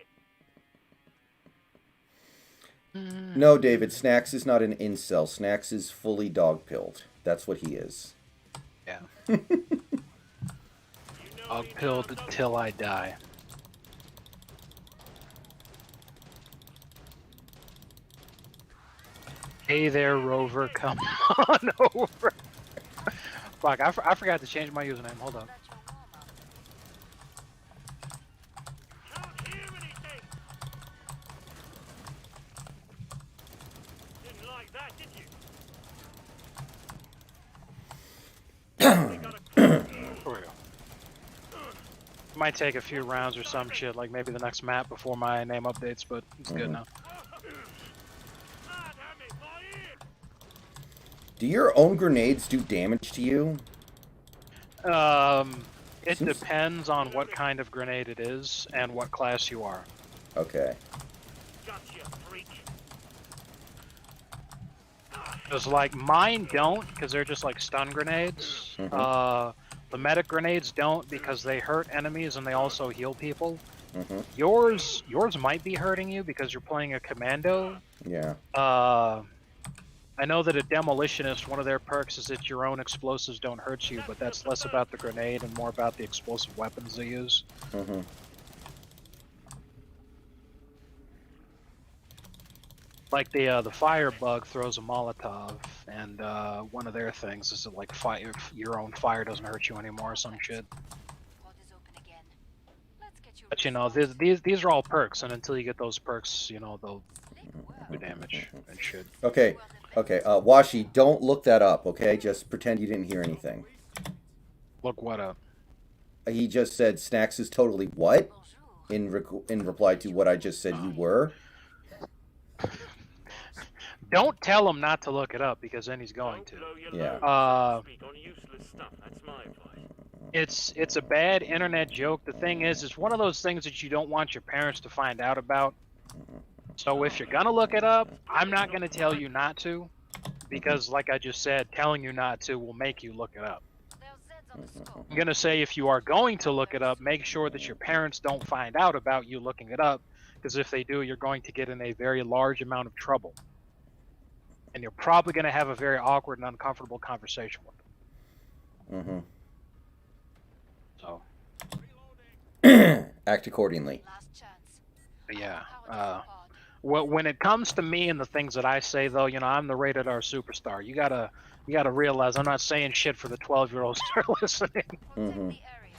No, David, Snacks is not an incel. Snacks is fully dog-pilled. That's what he is. Yeah. Dog-pilled till I die. Hey there, Rover, come on over. Fuck, I forgot to change my username. Hold on. Can't hear anything. Didn't like that, did you? Might take a few rounds or some shit, like maybe the next map before my name updates, but it's good now. Do your own grenades do damage to you? It depends on what kind of grenade it is and what class you are. Okay. Gotcha, freak. Because like mine don't, because they're just like stun grenades. The medic grenades don't because they hurt enemies and they also heal people. Yours might be hurting you because you're playing a commando. Yeah. I know that a demolitionist, one of their perks is that your own explosives don't hurt you, but that's less about the grenade and more about the explosive weapons they use. Like the firebug throws a Molotov, and one of their things is that like your own fire doesn't hurt you anymore or some shit. Pod is open again. get you But you know, these are all perks, and until you get those perks, you know, they'll do damage and shit. Okay. Okay. Washi, don't look that up. Okay, just pretend you didn't hear anything. Look what up. He just said Snacks is totally what? In reply to what I just said you were. Don't tell him not to look it up because then he's going Don't to. blow your Yeah. load, so to speak, on useless stuff. That's my advice. It's a bad internet joke. The thing is, it's one of those things that you don't want your parents to find out about. So if you're gonna look it up, I'm not gonna tell you not to, because like I just said, telling you not to will make you look it up. There's Zeds on the scope. I'm gonna say if you are going to look it up, make sure that your parents don't find out about you looking it up, because if they do, you're going to get in a very large amount of trouble. And you're probably going to have a very awkward and uncomfortable conversation with them. So. Act accordingly. Last chance. But yeah. Power Well, when it comes to me and the things that I say, though, you know, I'm the rated R superstar. You gotta realize I'm not saying shit for the 12-year-olds that are listening. Mm-hmm. the area.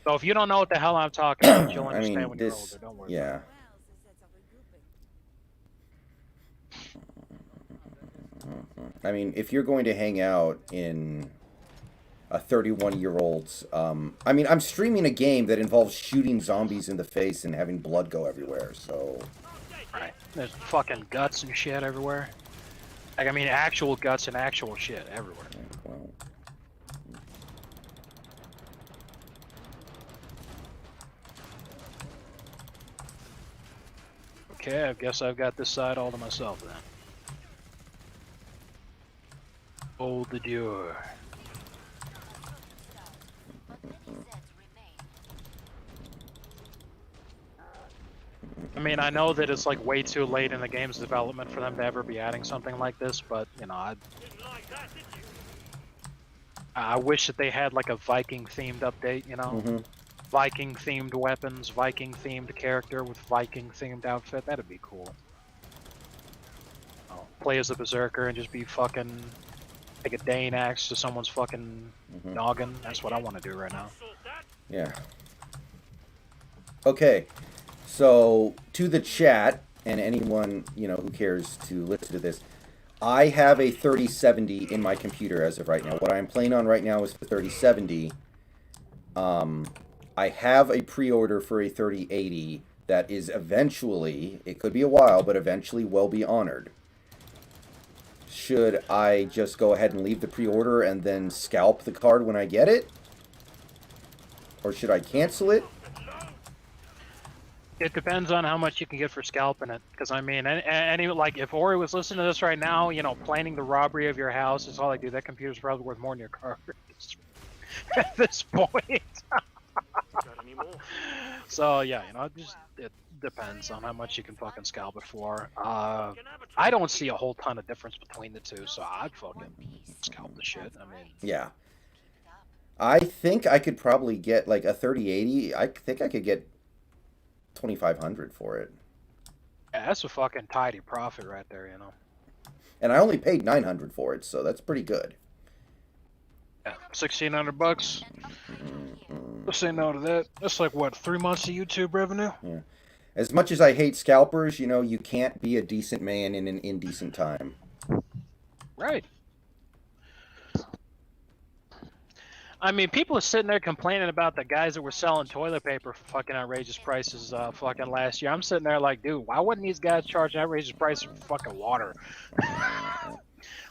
So if you don't know what the hell I'm talking about, you'll I understand mean, when you're this. older. Don't worry. Yeah. I mean, if you're going to hang out in a 31-year-old's, I mean, I'm streaming a game that involves shooting zombies in the face and having blood go everywhere, so... Right. There's fucking guts and shit everywhere. Like, I mean, actual guts and actual shit everywhere. Well, Okay, I guess I've got this side all to myself then. Hold the door. But many Zeds remain. I mean, I know that it's like way too late in the game's development for them to ever be adding something like this, but you know, Didn't like that, did you? I wish that they had like a Viking-themed update. You know, mm-hmm. Viking-themed weapons, Viking-themed character with Viking-themed outfit. That'd be cool. Oh, play as a berserker and just be fucking like a Dane axe to someone's fucking Mm-hmm. noggin. That's what I want to do right now. Sort that. Yeah. Okay, so to the chat and anyone, you know, who cares to listen to this, I have a 3070 in my computer as of right now. What I'm playing on right now is the 3070. I have a pre-order for a 3080 that is eventually, it could be a while, but eventually will be honored. Should I just go ahead and leave the pre-order and then scalp the card when I get it? Or should I cancel it? It depends on how much you can get for scalping it. Because, I mean, any like, if Ori was listening to this right now, you know, planning the robbery of your house is all I do. That computer's probably worth more than your car at this point. Got any more? So, yeah, you know, it depends on how much you can fucking scalp it for. You can have a I try. don't see a whole ton of difference between the two, so I'd fucking scalp the shit. I mean, Yeah. I think I could probably get like a 3080. I think I could get 2,500 for it. yeah, that's a fucking tidy profit right there, you know. And I only paid 900 for it, so that's pretty good. Yeah, $1,600. Let's say no to that. That's like what, 3 months of YouTube revenue? Yeah. As much as I hate scalpers, you know, you can't be a decent man in an indecent time. Right. I mean, people are sitting there complaining about the guys that were selling toilet paper for fucking outrageous prices fucking last year. I'm sitting there like, dude, why wouldn't these guys charge outrageous prices for fucking water?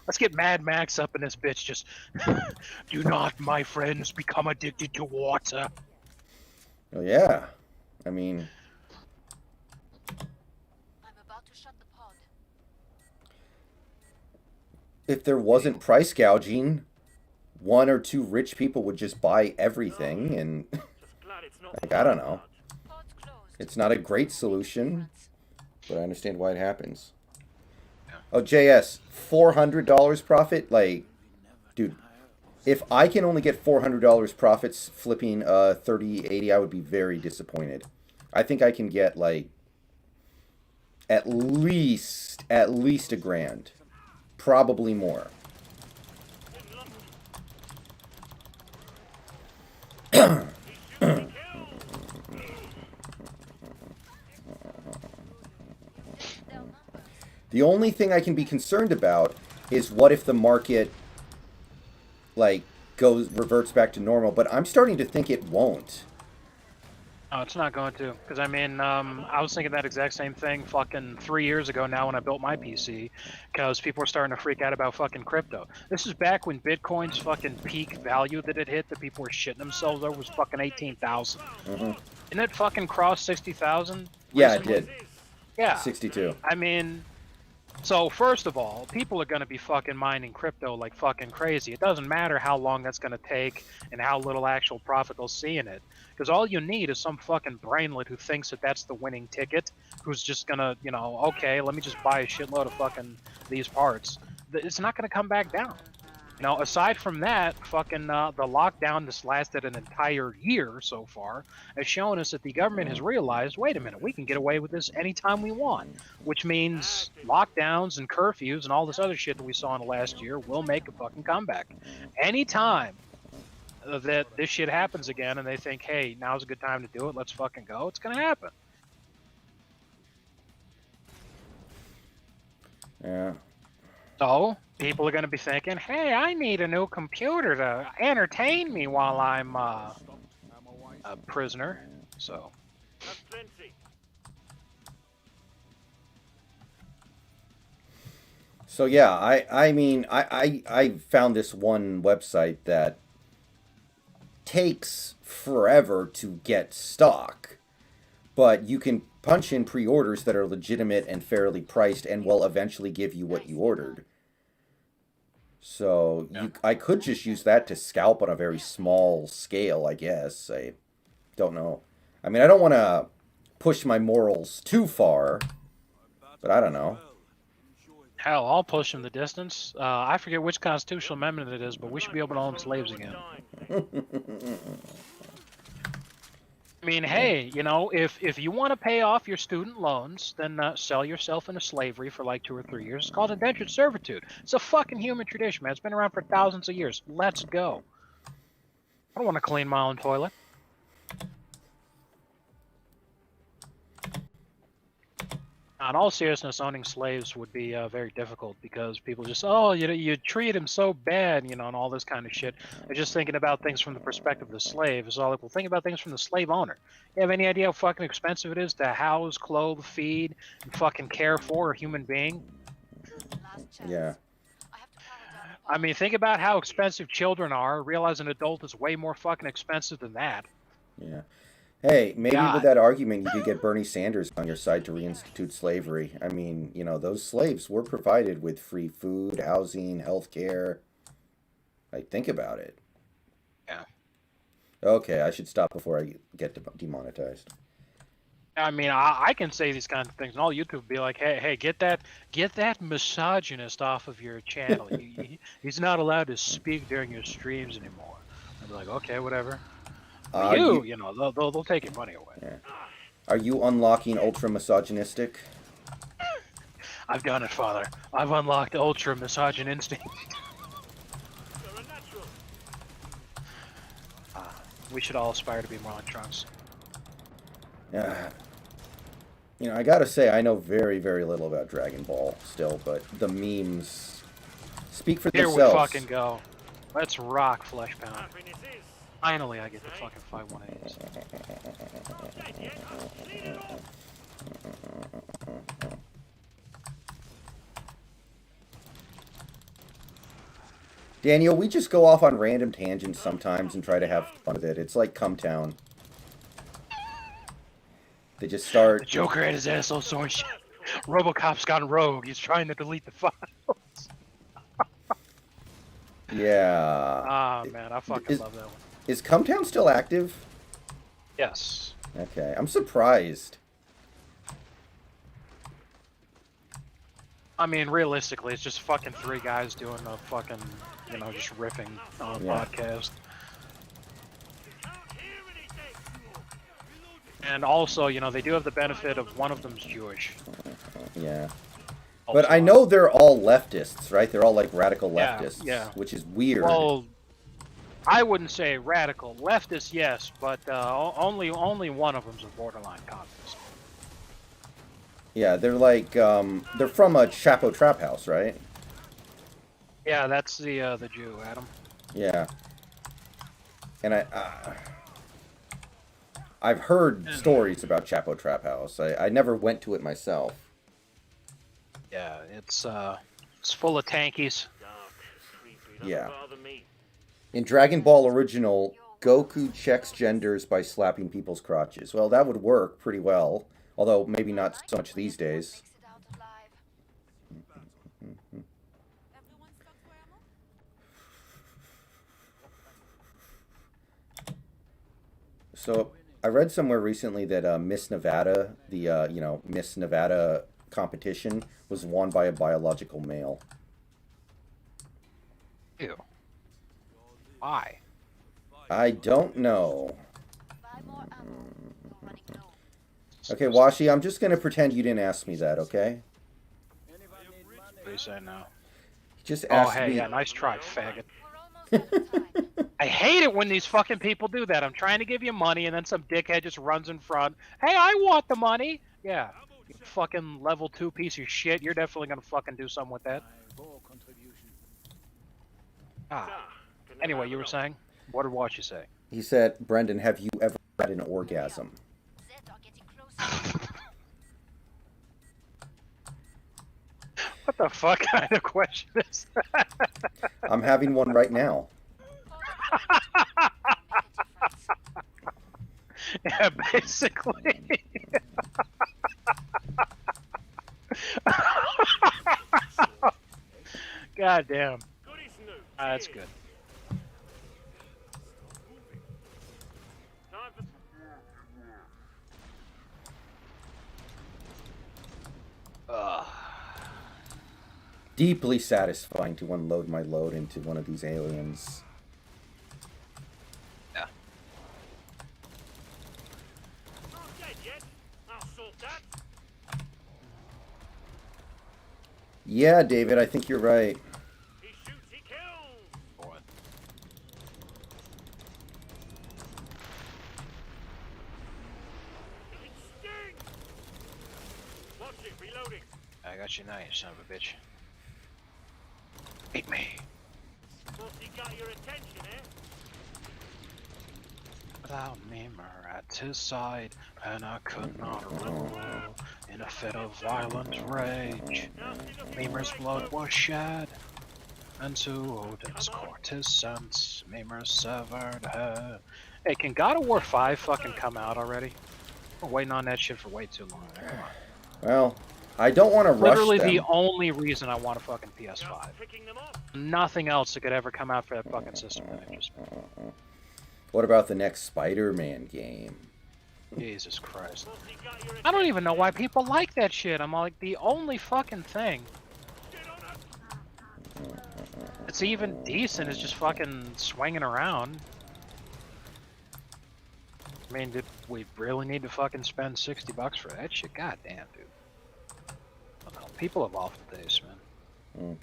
Let's get Mad Max up in this bitch. Just, do not, my friends, become addicted to water. Well, yeah. I mean, I'm about to shut the pod. if there wasn't price gouging, one or two rich people would just buy everything, and Just glad it's not like, I don't know. Pod's closed. It's not a great solution, but I understand why it happens. Oh, JS, $400 profit? Like, dude, if I can only get $400 profits flipping 3080, I would be very disappointed. I think I can get, like, at least $1,000. Probably more. The only thing I can be concerned about is what if the market, like, reverts back to normal. But I'm starting to think it won't. No, it's not going to. Because, I mean, I was thinking that exact same thing fucking 3 years ago now when I built my PC. Because people were starting to freak out about fucking crypto. This is back when Bitcoin's fucking peak value that it hit that people were shitting themselves over was fucking 18,000. Mm-hmm. Didn't it fucking cross 60,000? Yeah, it did. Yeah. 62. I mean, so first of all, people are going to be fucking mining crypto like fucking crazy. It doesn't matter how long that's going to take and how little actual profit they'll see in it. Because all you need is some fucking brainlet who thinks that that's the winning ticket, who's just going to, you know, okay, let me just buy a shitload of fucking these parts. It's not going to come back down. You know, aside from that, fucking the lockdown that's lasted an entire year so far has shown us that the government has realized, wait a minute, we can get away with this anytime we want, which means lockdowns and curfews and all this other shit that we saw in the last year will make a fucking comeback. Anytime that this shit happens again and they think, hey, now's a good time to do it, let's fucking go, it's gonna happen. Yeah. So, people are going to be thinking, hey, I need a new computer to entertain me while I'm a prisoner. So, That's plenty. So yeah, I mean, I found this one website that takes forever to get stock, but you can punch in pre-orders that are legitimate and fairly priced and will eventually give you what you ordered. So I could just use that to scalp on a very small scale, I guess. I don't know. I mean, I don't want to push my morals too far, but I don't know. hell, I'll push him the distance. I forget which constitutional amendment it is, but we should be able to own slaves again. I mean, hey, you know, if you want to pay off your student loans, then sell yourself into slavery for like 2 or 3 years. It's called indentured servitude. It's a fucking human tradition, man. It's been around for thousands of years. Let's go. I don't want to clean my own toilet. In all seriousness, owning slaves would be very difficult because people just, oh, you treat him so bad, you know, and all this kind of shit. They're just thinking about things from the perspective of the slave. It's all like, well, think about things from the slave owner. You have any idea how fucking expensive it is to house, clothe, feed, and fucking care for a human being? Last chance. Yeah. I have to power down. I mean, think about how expensive children are. Realize an adult is way more fucking expensive than that. Yeah. Hey, maybe God. with that argument you could get Bernie Sanders on your side to reinstitute slavery. I mean, you know, those slaves were provided with free food, housing, health care. Like, think about it. Yeah. Okay, I should stop before I get demonetized. I mean, I can say these kinds of things, and all YouTube would be like, hey, get that misogynist off of your channel. He's not allowed to speak during your streams anymore. I'd be like, okay, whatever. You know, they'll take your money away. Yeah. Are you unlocking ultra misogynistic? I've done it, Father. I've unlocked ultra misogyn instinct. You're a natural. We should all aspire to be more like Trunks. Yeah. You know, I gotta say, I know very, very little about Dragon Ball still, but the memes speak for Here themselves. we fucking go. Let's rock, Flesh Pound. Happiness is. Finally, I get to fucking fight one of these. Daniel, we just go off on random tangents sometimes and try to have fun with it. It's like Come Town. They just start... The Joker had his asshole so shit. RoboCop's gone rogue. He's trying to delete the files. Yeah. Ah, man, I fucking love that one. Is Come Town still active? Yes. Okay, I'm surprised. I mean, realistically, it's just fucking 3 guys doing a fucking, you know, just riffing on a podcast. And also, you know, they do have the benefit of one of them's Jewish. Yeah. Also, But I know they're all leftists, right? They're all like radical leftists, yeah. which is weird. Well, I wouldn't say radical. Leftist, yes, but only one of them's a borderline communist. Yeah, they're like, they're from a Chapo Trap House, right? Yeah, that's the Jew, Adam. Yeah. And I've heard stories about Chapo Trap House. I never went to it myself. Yeah, it's full of tankies. Dark, creepy, doesn't Yeah. bother me. In Dragon Ball Original, Goku checks genders by slapping people's crotches. Well, that would work pretty well. Although, maybe not so much these days. Makes it out alive. Everyone stuck for ammo? So, I read somewhere recently that Miss Nevada, the, Miss Nevada competition was won by a biological male. Ew. Why? I don't know. Buy more ammo. We're running low. Okay, Washi, I'm just going to pretend you didn't ask me that, okay? Anyone need money? What do you say now? Just Oh, ask hey, me. yeah, nice try, faggot. We're almost out of time. I hate it when these fucking people do that. I'm trying to give you money, and then some dickhead just runs in front. Hey, I want the money. Yeah, you fucking level 2 piece of shit. You're definitely gonna fucking do something with that. My war contribution. Ah. Ah, can I Anyway, have you were it all? saying? What did Watch you say? He said, Brendon, have you ever had an orgasm? Zed are getting closer. What the fuck kind of question is that? I'm having one right now. Yeah, basically. God damn. Goody Snoop. That's Cheers. good. Time for... Ugh. Deeply satisfying to unload my load into one of these aliens. Yeah. Not dead yet. I'll sort that. Yeah, David, I think you're right. He shoots, he kills. Boy. It stings. Watch it, reloading. I got you now, you son of a bitch. Eat me. Thought he got your attention, eh? Without Mimer at his side, and I could not rule in a fit of violent rage. Mimer's blood was shed, and to Odin's court his sense, Mimer's severed head. Hey, can God of War 5 fucking come out already? We're waiting on that shit for way too long. Come on. Well, I don't want to rush Literally them. the only reason I want a fucking PS5. Just picking them off. Nothing else that could ever come out for that fucking system that interests me. What about the next Spider-Man game? Jesus Christ. Thought he got your I don't even know why people like that shit. I'm like, the only fucking thing that's even decent is just fucking swinging around. I mean, did we really need to fucking spend $60 for that shit? God damn, dude. I don't know. People have awful days, man.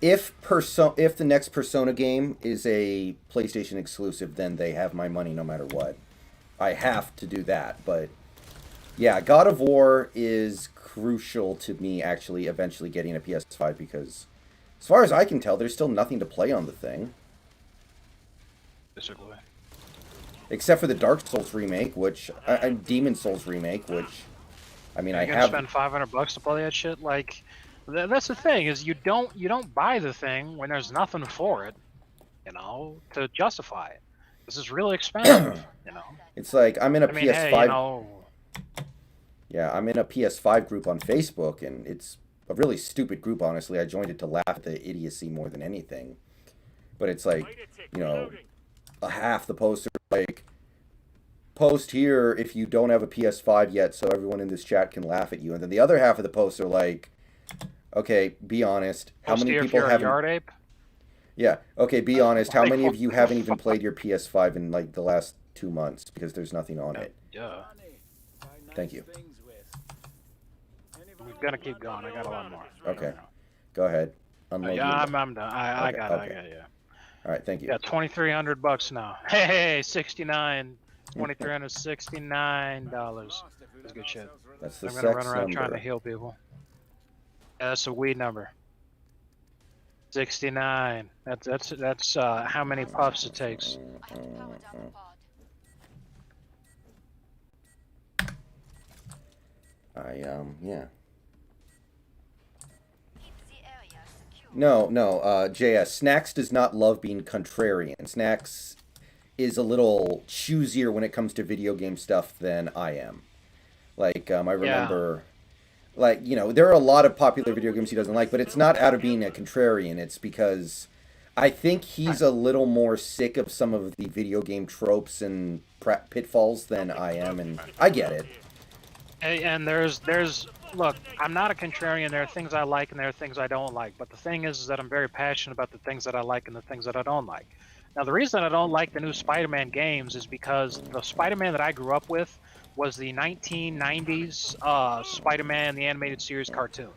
If the next Persona game is a PlayStation exclusive, then they have my money no matter what. I have to do that, but yeah, God of War is crucial to me actually eventually getting a PS5 because as far as I can tell, there's still nothing to play on the thing. Basically. Except for the Dark Souls remake, which Demon Souls remake, which I mean, You're I gonna have. spend $500 to play that shit? Like, that's the thing is you don't buy the thing when there's nothing for it, you know, to justify it. This is really expensive, you know. It's like I'm in a I mean, PS5. hey, you know, Yeah, I'm in a PS5 group on Facebook, and it's a really stupid group, honestly. I joined it to laugh at the idiocy more than anything. But it's like, you know, half the posts are like, post here if you don't have a PS5 yet so everyone in this chat can laugh at you. And then the other half of the posts are like, okay, be honest. How post many here if people you're a haven't... yard ape? Yeah, okay, be honest. How Like, many of you what haven't the even fuck? played your PS5 in like the last 2 months because there's nothing on it? Yeah. Money. Buy nice Thank you. things with. Anyone We're gonna keep going. I got a lot more. Okay. Go ahead. Unload Yeah, your- I'm done. I Okay, got okay. it. I got it. Yeah. All right, thank you. Yeah, $2,300 now. Hey, 69. $2,369. That's good shit. That's the I'm gonna run sex around trying to number. heal people. Yeah, that's a weed number. 69. That's how many puffs it takes. I have power down the pod. Yeah. Keep the area secure. No, JS. Snacks does not love being contrarian. Snacks is a little choosier when it comes to video game stuff than I am. Like, I remember, like, you know, there are a lot of popular video games he doesn't like, but it's not out of being a contrarian. It's because I think he's a little more sick of some of the video game tropes and pitfalls than I am, and I get it. And there's look, I'm not a contrarian. There are things I like and there are things I don't like. But the thing is that I'm very passionate about the things that I like and the things that I don't like. Now, the reason I don't like the new Spider-Man games is because the Spider-Man that I grew up with was the 1990s Spider-Man, the animated series cartoon.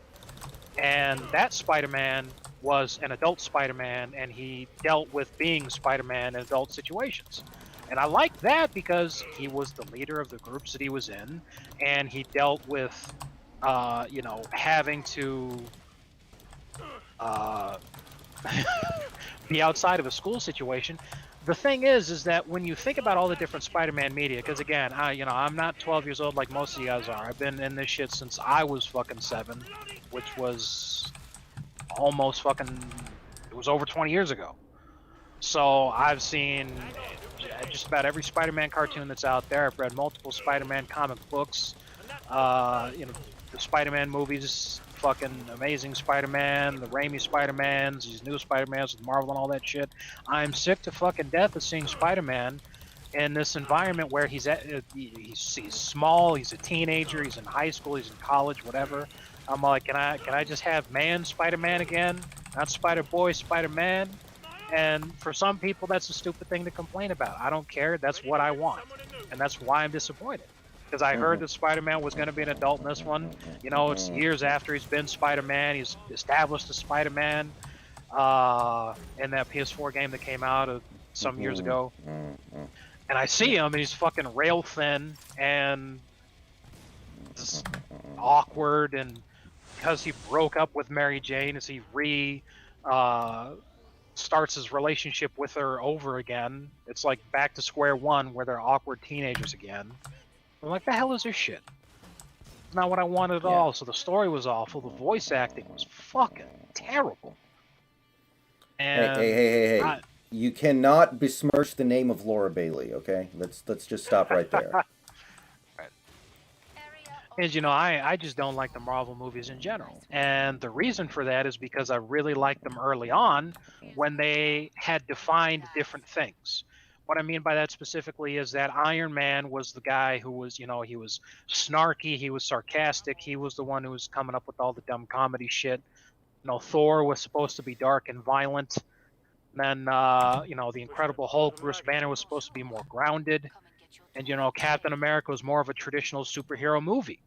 And that Spider-Man was an adult Spider-Man, and he dealt with being Spider-Man in adult situations. And I liked that because he was the leader of the groups that he was in, and he dealt with, you know, having to be outside of a school situation. The thing is that when you think about all the different Spider-Man media, because again, I'm not 12 years old like most of you guys are. I've been in this shit since I was fucking 7, which was almost fucking, it was over 20 years ago. So I've seen just about every Spider-Man cartoon that's out there. I've read multiple Spider-Man comic books. You know, the Spider-Man movies, fucking Amazing Spider-Man, the Raimi Spider-Mans, these new Spider-Mans with Marvel and all that shit. I'm sick to fucking death of seeing Spider-Man in this environment where he's small, he's a teenager, he's in high school, he's in college, whatever. I'm like, can I just have man Spider-Man again? Not Spider-Boy, Spider-Man? And for some people, that's a stupid thing to complain about. I don't care. That's what I want. And that's why I'm disappointed. Because I heard that Spider-Man was going to be an adult in this one. You know, it's years after he's been Spider-Man. He's established as Spider-Man in that PS4 game that came out some years ago. And I see him, and he's fucking rail thin and just awkward. And because he broke up with Mary Jane, as he starts his relationship with her over again. It's like back to square one where they're awkward teenagers again. I'm like, the hell is this shit? It's not what I wanted at all. So the story was awful. The voice acting was fucking terrible. And Hey. You cannot besmirch the name of Laura Bailey, okay? Let's just stop right there. And you know, I just don't like the Marvel movies in general. And the reason for that is because I really liked them early on when they had defined different things. What I mean by that specifically is that Iron Man was the guy who was, you know, he was snarky, he was sarcastic, he was the one who was coming up with all the dumb comedy shit. You know, Thor was supposed to be dark and violent. And then, you know, the Incredible Hulk, Bruce Banner was supposed to be more grounded. And, you know, Captain America was more of a traditional superhero movie.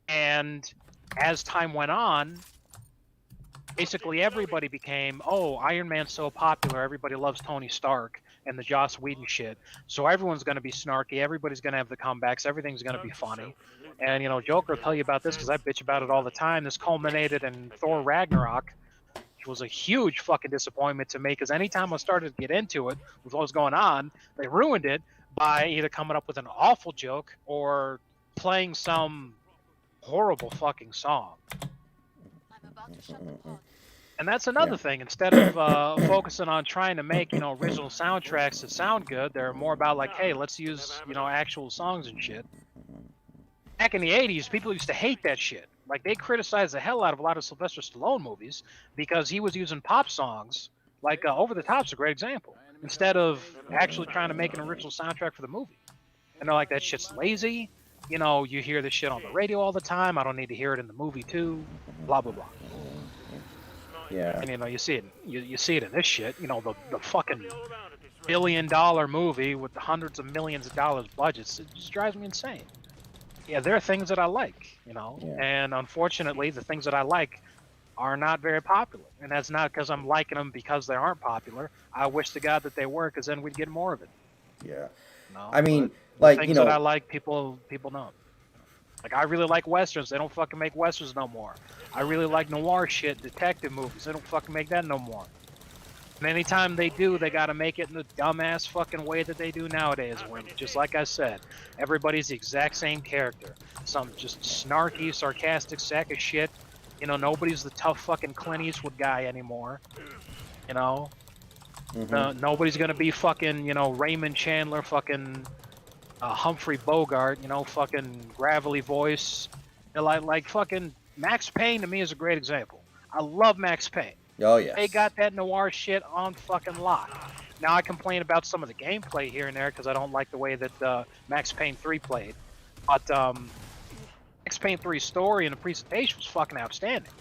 And as time went on, basically everybody became, oh, Iron Man's so popular, everybody loves Tony Stark and the Joss Whedon shit. So everyone's going to be snarky, everybody's going to have the comebacks, everything's going to be funny. And, you know, Joker will tell you about this because I bitch about it all the time. This culminated in Thor Ragnarok, which was a huge fucking disappointment to me because anytime I started to get into it with what was going on, they ruined it by either coming up with an awful joke or playing some horrible fucking song. I'm about to shut the pod. And that's another thing. Instead of focusing on trying to make, you know, original soundtracks that sound good, they're more about like, hey, let's use, you know, actual songs and shit. Back in the 80s, people used to hate that shit. Like, they criticized the hell out of a lot of Sylvester Stallone movies because he was using pop songs. Like, Over the Top's a great example. Instead of actually trying to make an original soundtrack for the movie. And they're like, that shit's lazy. You know, you hear this shit on the radio all the time. I don't need to hear it in the movie too. Blah blah blah. Yeah. And you know, you see it. You see it in this shit. You know, the fucking billion-dollar movie with the hundreds of millions of dollars budgets. It just drives me insane. Yeah, there are things that I like. You know, and unfortunately, the things that I like are not very popular. And that's not because I'm liking them because they aren't popular. I wish to God that they were, because then we'd get more of it. Yeah. No, I mean, but like, things you know, that I like, people don't. Like, I really like westerns. They don't fucking make westerns no more. I really like noir shit, detective movies. They don't fucking make that no more. And anytime they do, they gotta make it in the dumbass fucking way that they do nowadays. Where, just like I said, everybody's the exact same character. Some just snarky, sarcastic sack of shit. You know, nobody's the tough fucking Clint Eastwood guy anymore. You know? Nobody's gonna be fucking, you know, Raymond Chandler, fucking Humphrey Bogart, you know, fucking gravelly voice. You know, like fucking Max Payne to me is a great example. I love Max Payne. oh yes. They got that noir shit on fucking lock. Now I complain about some of the gameplay here and there because I don't like the way that Max Payne 3 played. But Max Payne 3's story and the presentation was fucking outstanding.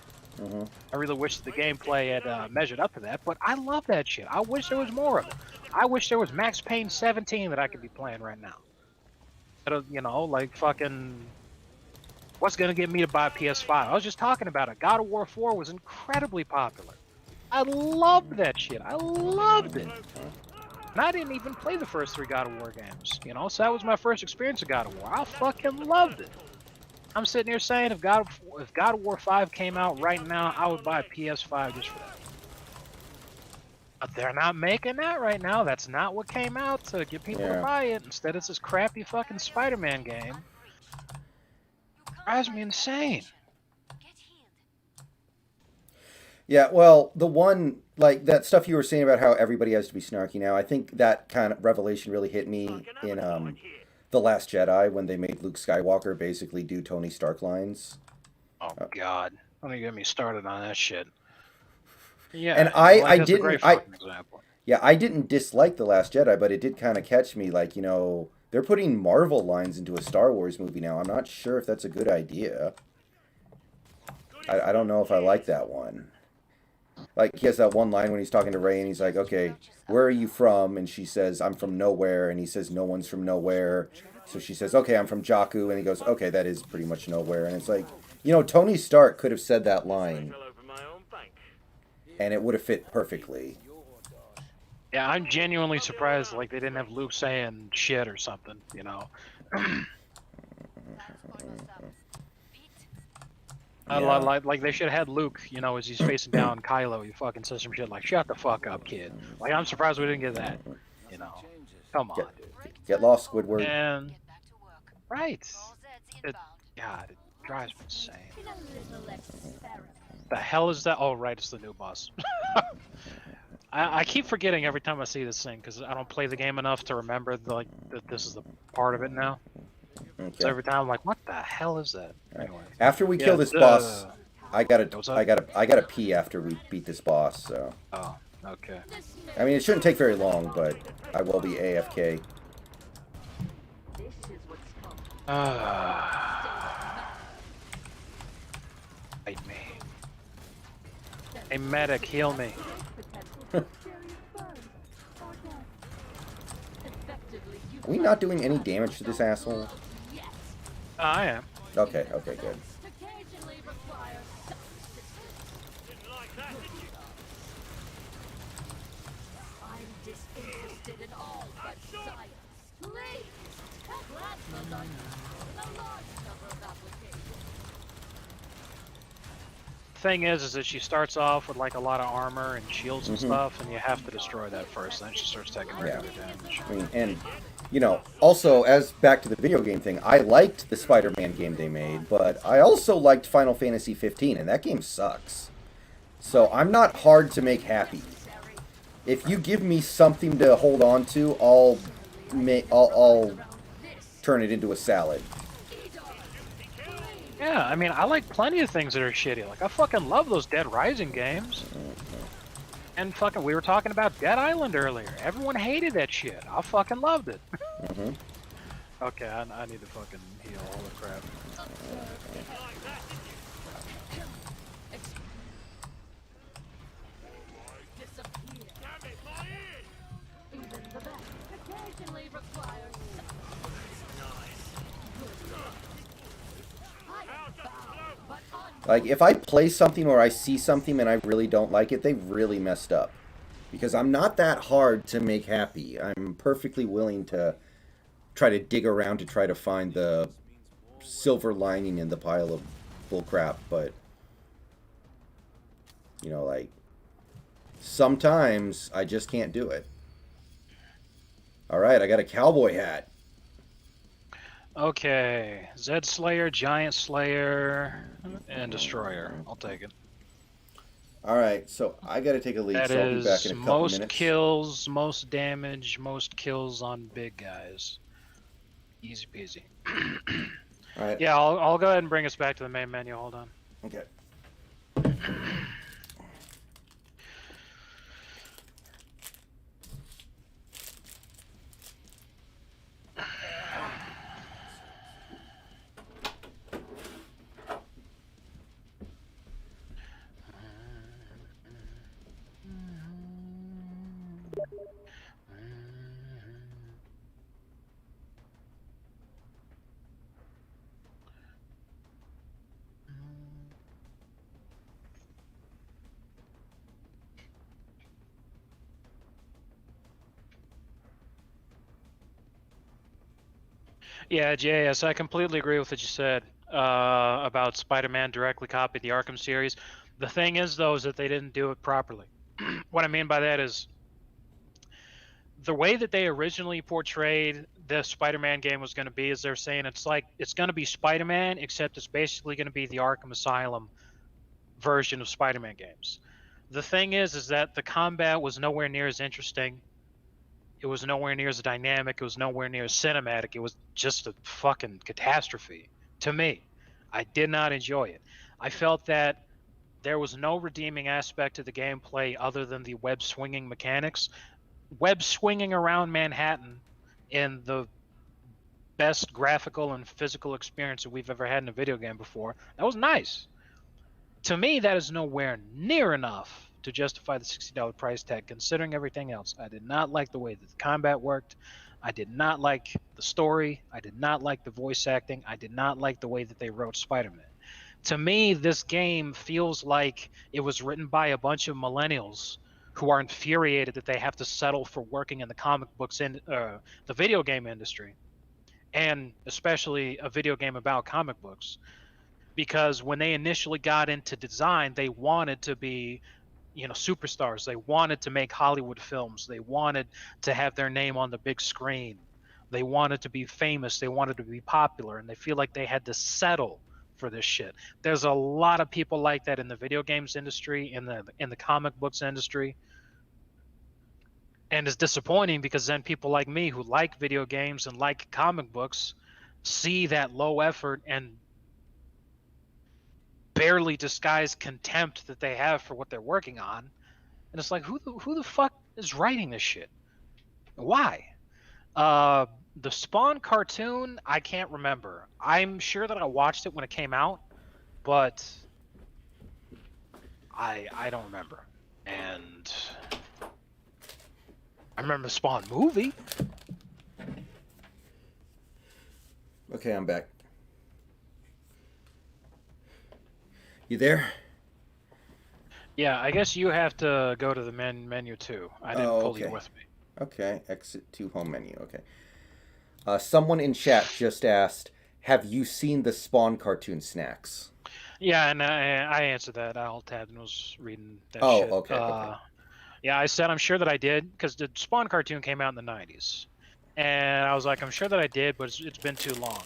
I really wish the gameplay had measured up to that, but I love that shit. I wish there was more of it. I wish there was Max Payne 17 that I could be playing right now. You know, like fucking... What's gonna get me to buy a PS5? I was just talking about it. God of War 4 was incredibly popular. I loved that shit. I loved it. And I didn't even play the first 3 God of War games, you know, so that was my first experience of God of War. I fucking loved it. I'm sitting here saying if God of War 5 came out right now, I would buy a PS5 just for that. But they're not making that right now. That's not what came out to get people to buy it. Instead, it's this crappy fucking Spider-Man game. Drives me insane. Get healed. Yeah, well, the one, like, that stuff you were saying about how everybody has to be snarky now, I think that kind of revelation really hit me in The Last Jedi when they made Luke Skywalker basically do Tony Stark lines. Oh, God. Don't even get me started on that shit. Yeah, And I didn't dislike The Last Jedi, but it did kind of catch me, like, you know, they're putting Marvel lines into a Star Wars movie now. I'm not sure if that's a good idea. I don't know if I like that one. Like, he has that one line when he's talking to Rey, and he's like, okay, where are you from? And she says, I'm from nowhere. And he says, no one's from nowhere. So she says, okay, I'm from Jakku. And he goes, okay, that is pretty much nowhere. And it's like, you know, Tony Stark could have said that line, and it would have fit perfectly. Yeah, I'm genuinely surprised, like, they didn't have Luke saying shit or something, you know? Like, they should have had Luke, you know, as he's facing down Kylo, he fucking says some shit like, shut the fuck up, kid. Like, I'm surprised we didn't get that, you know? Come on, dude. Get lost, Squidward. And, right. All Zeds It, inbound. God, it drives me insane. The hell is that? Oh, right, it's the new boss. I keep forgetting every time I see this thing because I don't play the game enough to remember that this is the part of it now. Okay. So every time I'm like, what the hell is that? Anyway. After we kill this boss, I gotta pee after we beat this boss. So. Oh, okay. I mean, it shouldn't take very long, but I will be AFK. Fight me. Hey, medic, heal me. Are we not doing any damage to this asshole? I am. Okay, okay, good. Thing is that she starts off with like a lot of armor and shields and stuff, and you have to destroy that first. Then she starts taking regular damage. I mean, and you know, also as back to the video game thing, I liked the Spider-Man game they made, but I also liked Final Fantasy 15, and that game sucks. So I'm not hard to make happy. If you give me something to hold on to, I'll turn it into a salad. Yeah, I mean, I like plenty of things that are shitty. Like, I fucking love those Dead Rising games. And fucking, we were talking about Dead Island earlier. Everyone hated that shit. I fucking loved it. Okay, I need to fucking heal all the crap. Like, if I play something or I see something and I really don't like it, they've really messed up. Because I'm not that hard to make happy. I'm perfectly willing to try to dig around to try to find the silver lining in the pile of bullcrap, but you know, like sometimes I just can't do it. All right, I got a cowboy hat. Okay, Zed Slayer, Giant Slayer, and Destroyer. I'll take it. All right, so I got to take a leak, That so I'll be back is in a couple most minutes. kills, most damage, most kills on big guys. Easy peasy. All right. Yeah, I'll go ahead and bring us back to the main menu. Hold on. Okay. Yeah, JS, I completely agree with what you said about Spider-Man directly copied the Arkham series. The thing is, though, is that they didn't do it properly. What I mean by that is the way that they originally portrayed the Spider-Man game was going to be is they're saying it's going to be Spider-Man, except it's basically going to be the Arkham Asylum version of Spider-Man games. The thing is that the combat was nowhere near as interesting. It was nowhere near as dynamic. It was nowhere near as cinematic. It was just a fucking catastrophe to me. I did not enjoy it. I felt that there was no redeeming aspect to the gameplay other than the web swinging mechanics. Web swinging around Manhattan in the best graphical and physical experience that we've ever had in a video game before. That was nice. To me, that is nowhere near enough to justify the $60 price tag, considering everything else. I did not like the way that the combat worked. I did not like the story. I did not like the voice acting. I did not like the way that they wrote Spider-Man. To me, this game feels like it was written by a bunch of millennials who are infuriated that they have to settle for working in the comic books in the video game industry, and especially a video game about comic books. Because when they initially got into design, they wanted to be, you know, superstars. They wanted to make Hollywood films. They wanted to have their name on the big screen. They wanted to be famous. They wanted to be popular, and they feel like they had to settle for this shit. There's a lot of people like that in the video games industry, in the comic books industry. And it's disappointing because then people like me who like video games and like comic books see that low effort and barely disguised contempt that they have for what they're working on, and it's like, who the fuck is writing this shit? Why? The Spawn cartoon, I can't remember. I'm sure that I watched it when it came out, but I don't remember. And I remember the Spawn movie. Okay, I'm back. You there? Yeah, I guess you have to go to the menu too. I didn't pull you with me. Okay, exit to home menu. Okay. Someone in chat just asked, have you seen the Spawn cartoon Snacks? Yeah, and I answered that. I alt tabbed and was reading that shit. Oh, okay. Yeah, I said I'm sure that I did, because the Spawn cartoon came out in the 90s. And I was like, I'm sure that I did, but it's been too long.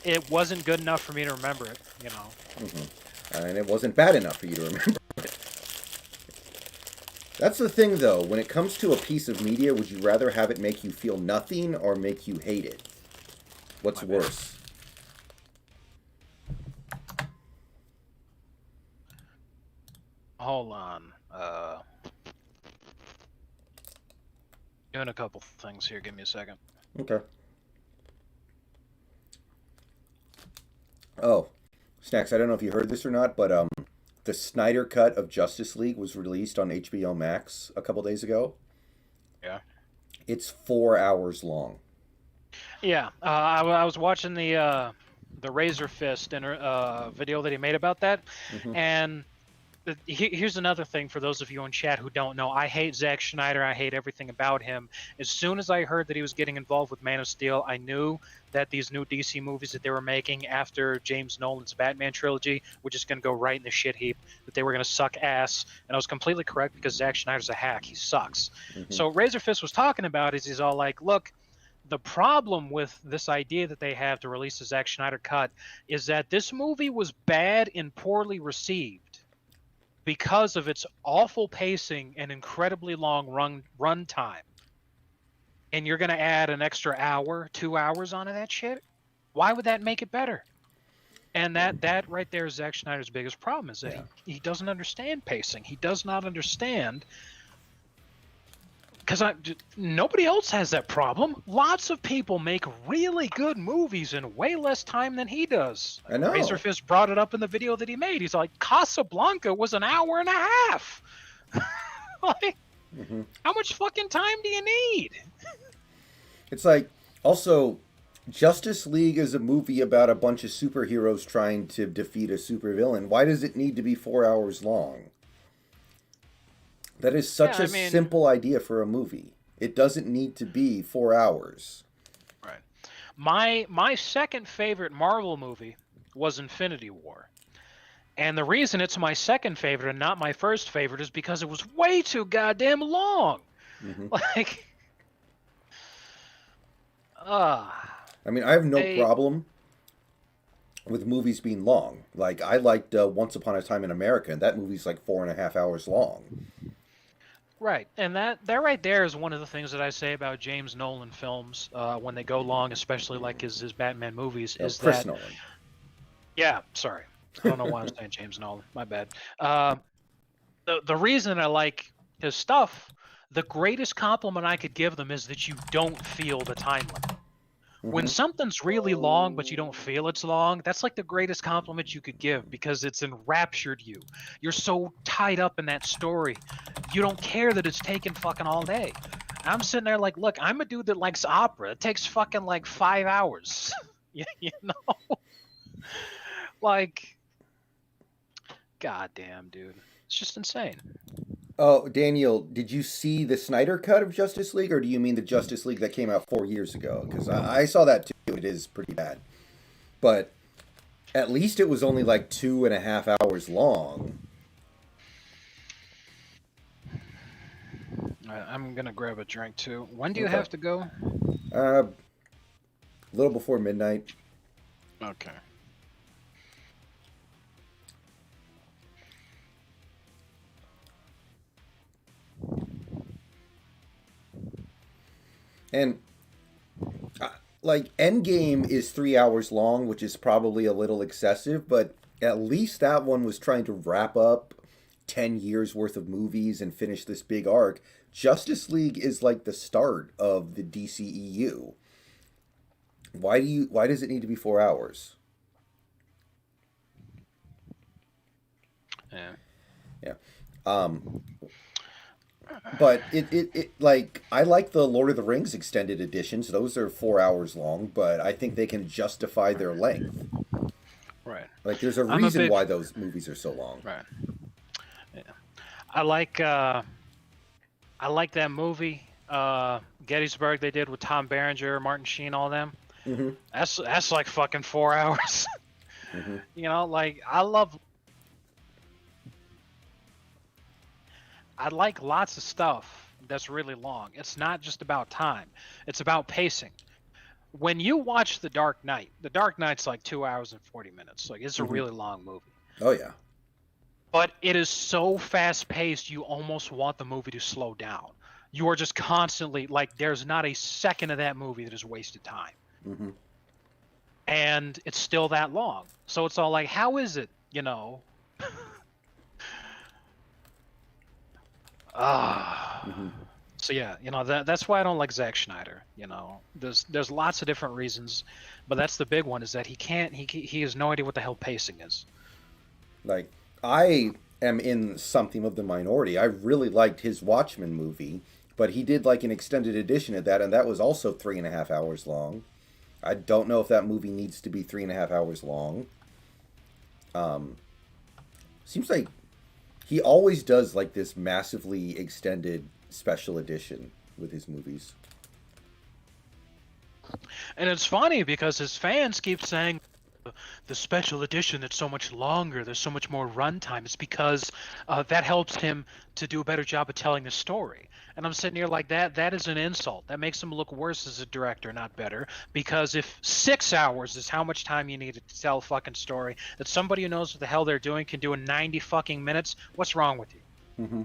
It wasn't good enough for me to remember it, you know. Mm-hmm. And it wasn't bad enough for you to remember it. That's the thing, though. When it comes to a piece of media, would you rather have it make you feel nothing or make you hate it? What's worse? Hold on. Doing a couple things here. Give me a second. Okay. Oh, Snacks, I don't know if you heard this or not, but the Snyder Cut of Justice League was released on HBO Max a couple days ago. Yeah. It's 4 hours long. Yeah, I was watching the Razor Fist video that he made about that, and Here's another thing for those of you in chat who don't know. I hate Zack Snyder. I hate everything about him. As soon as I heard that he was getting involved with Man of Steel, I knew that these new DC movies that they were making after James Nolan's Batman trilogy were just going to go right in the shit heap, that they were going to suck ass. And I was completely correct because Zack Snyder's a hack. He sucks. So Razor Fist was talking about is he's all like, look, the problem with this idea that they have to release the Zack Snyder cut is that this movie was bad and poorly received because of its awful pacing and incredibly long run time. And you're going to add an extra hour, 2 hours onto that shit? Why would that make it better? And that right there is Zack Snyder's biggest problem, is that he doesn't understand pacing. He does not understand, because nobody else has that problem. Lots of people make really good movies in way less time than he does. I know. Razor Fist brought it up in the video that he made. He's like, Casablanca was an hour and a half. Like, how much fucking time do you need? It's like, also, Justice League is a movie about a bunch of superheroes trying to defeat a supervillain. Why does it need to be 4 hours long? That is such a simple idea for a movie. It doesn't need to be 4 hours. Right. My second favorite Marvel movie was Infinity War. And the reason it's my second favorite and not my first favorite is because it was way too goddamn long. Like, I mean, I have no problem with movies being long. Like, I liked Once Upon a Time in America, and that movie's like 4.5 hours long. Right, and that right there is one of the things that I say about James Nolan films when they go long, especially like his Batman movies. Is Chris that Nolan. Yeah, sorry, I don't know why I'm saying James Nolan. My bad. The reason I like his stuff, the greatest compliment I could give them is that you don't feel the time limit. When something's really long but you don't feel it's long, that's like the greatest compliment you could give, because it's enraptured you. You're so tied up in that story. You don't care that it's taken fucking all day. I'm sitting there like, look, I'm a dude that likes opera. It takes fucking like 5 hours. you know? Like, goddamn, dude. It's just insane. Oh, Daniel, did you see the Snyder cut of Justice League, or do you mean the Justice League that came out 4 years ago? Because I saw that too. It is pretty bad. But at least it was only like 2.5 hours long. I'm going to grab a drink too. When do you have to go? A little before midnight. Okay. And like Endgame is 3 hours long, which is probably a little excessive, but at least that one was trying to wrap up 10 years worth of movies and finish this big arc. Justice League is like the start of the DCEU. Why does it need to be 4 hours? Yeah. But it like, I like the Lord of the Rings extended editions. Those are 4 hours long, but I think they can justify their length. Right. Like, there's a reason why those movies are so long. Right. Yeah. I like that movie, Gettysburg, they did with Tom Berenger, Martin Sheen, all them. That's like fucking 4 hours. You know, like, I like lots of stuff that's really long. It's not just about time. It's about pacing. When you watch The Dark Knight's like 2 hours and 40 minutes. Like, it's a really long movie. Oh, yeah. But it is so fast-paced, you almost want the movie to slow down. You are just constantly, like, there's not a second of that movie that is wasted time. And it's still that long. So it's all like, how is it, you know? So yeah, you know, that's why I don't like Zack Snyder. You know, there's lots of different reasons, but that's the big one, is that he has no idea what the hell pacing is. Like, I am in something of the minority. I really liked his Watchmen movie, but he did like an extended edition of that, and that was also 3.5 hours long. I don't know if that movie needs to be 3.5 hours long. Seems like He always does like this massively extended special edition with his movies. And it's funny because his fans keep saying the special edition that's so much longer, there's so much more runtime. It's because that helps him to do a better job of telling the story. And I'm sitting here like that is an insult. That makes him look worse as a director, not better. Because if 6 hours is how much time you need to tell a fucking story, that somebody who knows what the hell they're doing can do in 90 fucking minutes, what's wrong with you? Mm-hmm.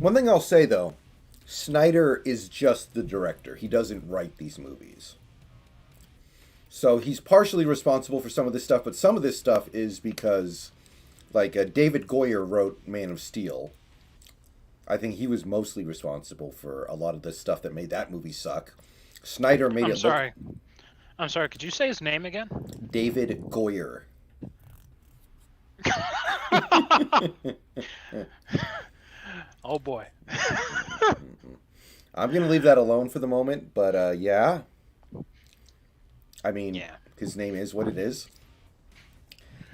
One thing I'll say, though, Snyder is just the director. He doesn't write these movies. So he's partially responsible for some of this stuff, but some of this stuff is because, like, David Goyer wrote Man of Steel. I think he was mostly responsible for a lot of the stuff that made that movie suck. Snyder made I'm sorry, could you say his name again? David Goyer. Oh boy. I'm going to leave that alone for the moment, but yeah. I mean, Yeah. his name is what it is.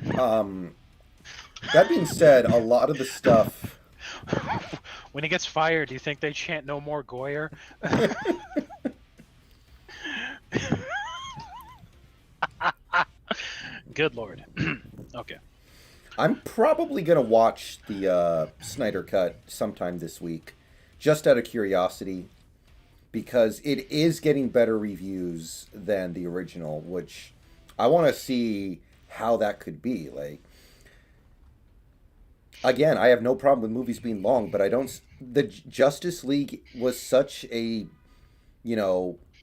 That being said, a lot of the stuff... When he gets fired, do you think they chant no more Goyer? Good lord. Okay. I'm probably going to watch the Snyder Cut sometime this week, just out of curiosity, because it is getting better reviews than the original, which I want to see how that could be. Like, again, I have no problem with movies being long, but I don't... The Justice League was such a,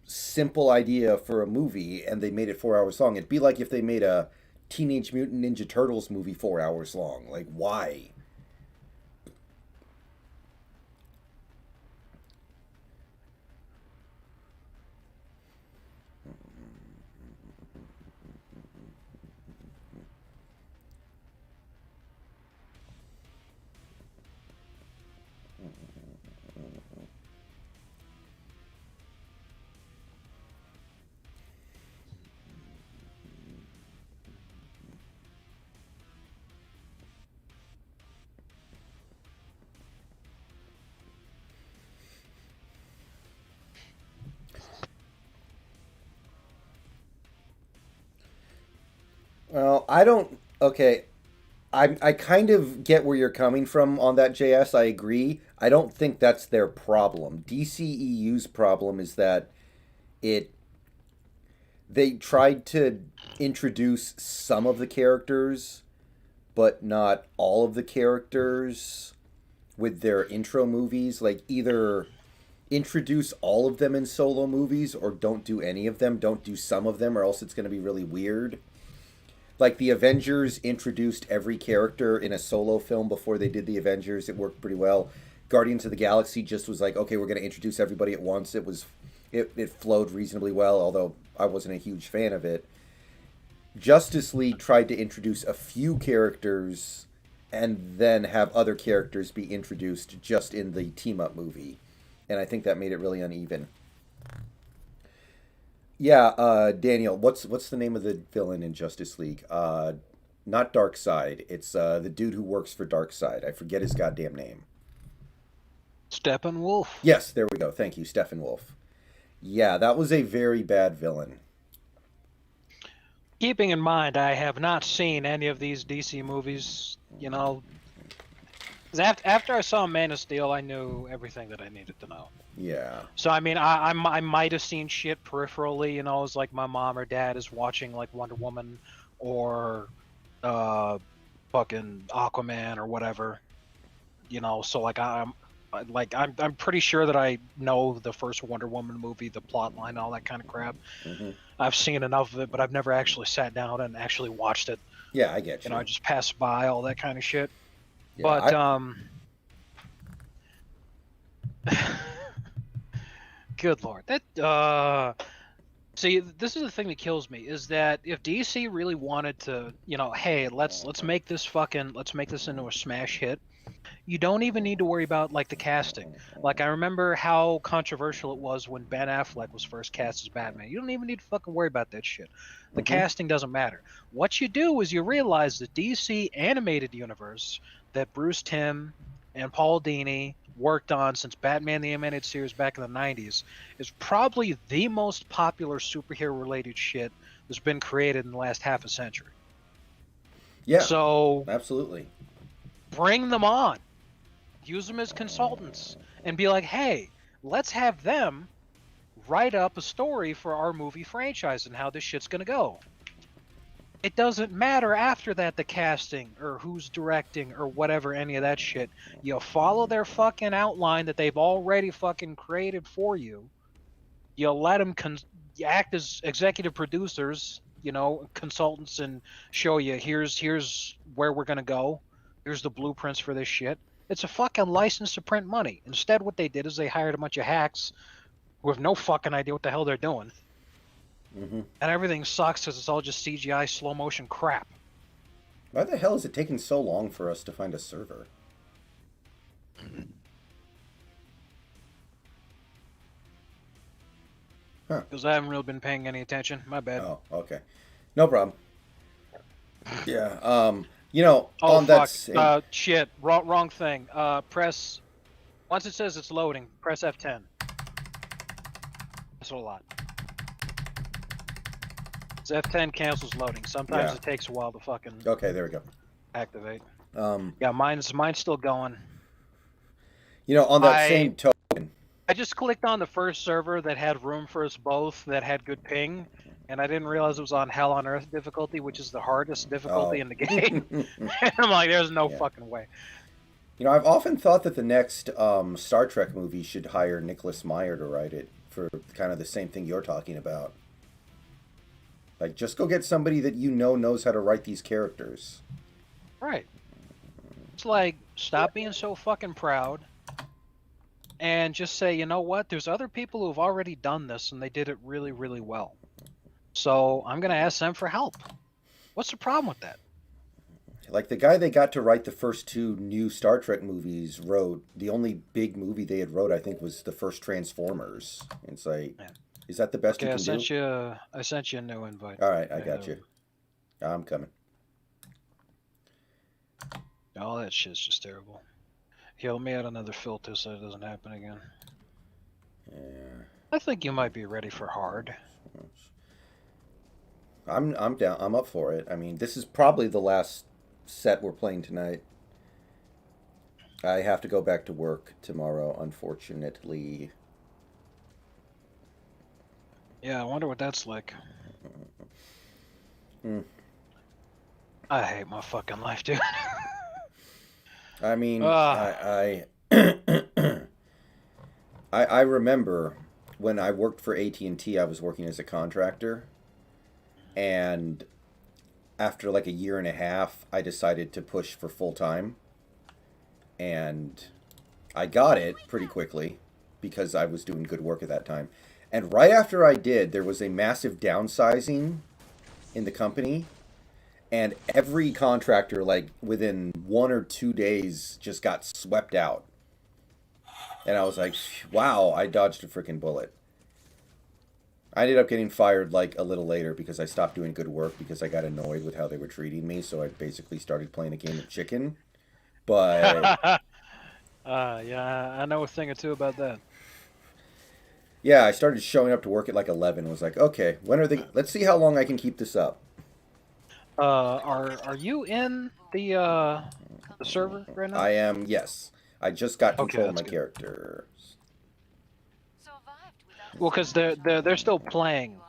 simple idea for a movie, and they made it 4 hours long. It'd be like if they made a Teenage Mutant Ninja Turtles movie 4 hours long. Like, why? Well, I don't... Okay, I kind of get where you're coming from on that, JS. I agree. I don't think that's their problem. DCEU's problem is that they tried to introduce some of the characters, but not all of the characters with their intro movies. Like, either introduce all of them in solo movies or don't do any of them. Don't do some of them, or else it's going to be really weird. Like, the Avengers introduced every character in a solo film before they did the Avengers. It worked pretty well. Guardians of the Galaxy just was like, okay, we're going to introduce everybody at once. It flowed reasonably well, although I wasn't a huge fan of it. Justice League tried to introduce a few characters and then have other characters be introduced just in the team-up movie. And I think that made it really uneven. Yeah, Daniel, what's the name of the villain in Justice League? Not Darkseid. It's the dude who works for Darkseid. I forget his goddamn name. Steppenwolf. Yes, there we go. Thank you, Steppenwolf. Yeah, that was a very bad villain. Keeping in mind, I have not seen any of these DC movies, 'cause after I saw Man of Steel, I knew everything that I needed to know. Yeah. So, I mean, I might have seen shit peripherally, as like my mom or dad is watching, like, Wonder Woman or fucking Aquaman or whatever, so, like, I'm pretty sure that I know the first Wonder Woman movie, the plot line, all that kind of crap. Mm-hmm. I've seen enough of it, but I've never actually sat down and actually watched it. Yeah, I get you. I just passed by all that kind of shit. Yeah, But good lord, that see, this is the thing that kills me, is that if DC really wanted to, hey, let's make this into a smash hit, You don't even need to worry about like the casting. Like I remember how controversial it was when Ben Affleck was first cast as Batman. You don't even need to fucking worry about that shit. The casting doesn't matter. What you do is you realize the DC animated universe that Bruce Timm and Paul Dini worked on since Batman the Animated Series back in the 90s is probably the most popular superhero related shit that's been created in the last half a century. Yeah. So Absolutely. bring them on. Use them as consultants and be like, hey, let's have them write up a story for our movie franchise and how this shit's gonna go. It doesn't matter after that the casting or who's directing or whatever, any of that shit. You follow their fucking outline that they've already fucking created for you. You let them act as executive producers, you know, consultants, and show you here's where we're gonna go. Here's the blueprints for this shit. It's a fucking license to print money. Instead, what they did is they hired a bunch of hacks who have no fucking idea what the hell they're doing. And everything sucks because it's all just CGI slow motion crap. Why the hell is it taking so long for us to find a server? Because I haven't really been paying any attention. My bad. Oh, okay. No problem. Yeah, you know, Oh, on fuck. that same... Shit. Wrong thing. Press... Once it says it's loading, press F10. That's a lot. So F10 cancels loading. Sometimes Yeah. it takes a while to fucking Okay, there we go. activate. Yeah, mine's still going. You know, on that same token... I just clicked on the first server that had room for us both, that had good ping, and I didn't realize it was on Hell on Earth difficulty, which is the hardest difficulty in the game. And I'm like, there's no fucking way. You know, I've often thought that the next Star Trek movie should hire Nicholas Meyer to write it for kind of the same thing you're talking about. Like, just go get somebody that you know knows how to write these characters. Right. It's like, stop being so fucking proud and just say, you know what, there's other people who've already done this and they did it really, really well. So I'm going to ask them for help. What's the problem with that? Like, the guy they got to write the first two new Star Trek movies wrote, the only big movie they had wrote, I think, was the first Transformers. It's like, is that the best you can do? I sent you a new invite. All right, I got you. I'm coming. All that shit's just terrible. Here, let me add another filter so it doesn't happen again. Yeah. I think you might be ready for hard. I'm down. I'm up for it. I mean, this is probably the last set we're playing tonight. I have to go back to work tomorrow, unfortunately. Yeah, I wonder what that's like. I hate my fucking life, dude. I mean, I remember when I worked for AT&T, I was working as a contractor, and after like a year and a half, I decided to push for full-time, and I got it pretty quickly because I was doing good work at that time. And right after I did, there was a massive downsizing in the company, and every contractor, like, within 1 or 2 days, just got swept out. And I was like, wow, I dodged a freaking bullet. I ended up getting fired, like, a little later because I stopped doing good work because I got annoyed with how they were treating me, so I basically started playing a game of chicken. But... yeah, I know a thing or two about that. yeah, I started showing up to work at like 11. Was like, okay, when are they... let's see how long I can keep this up. Are you in the server right now? I am, yes. I just got control of my good. character. Well, because they're still playing,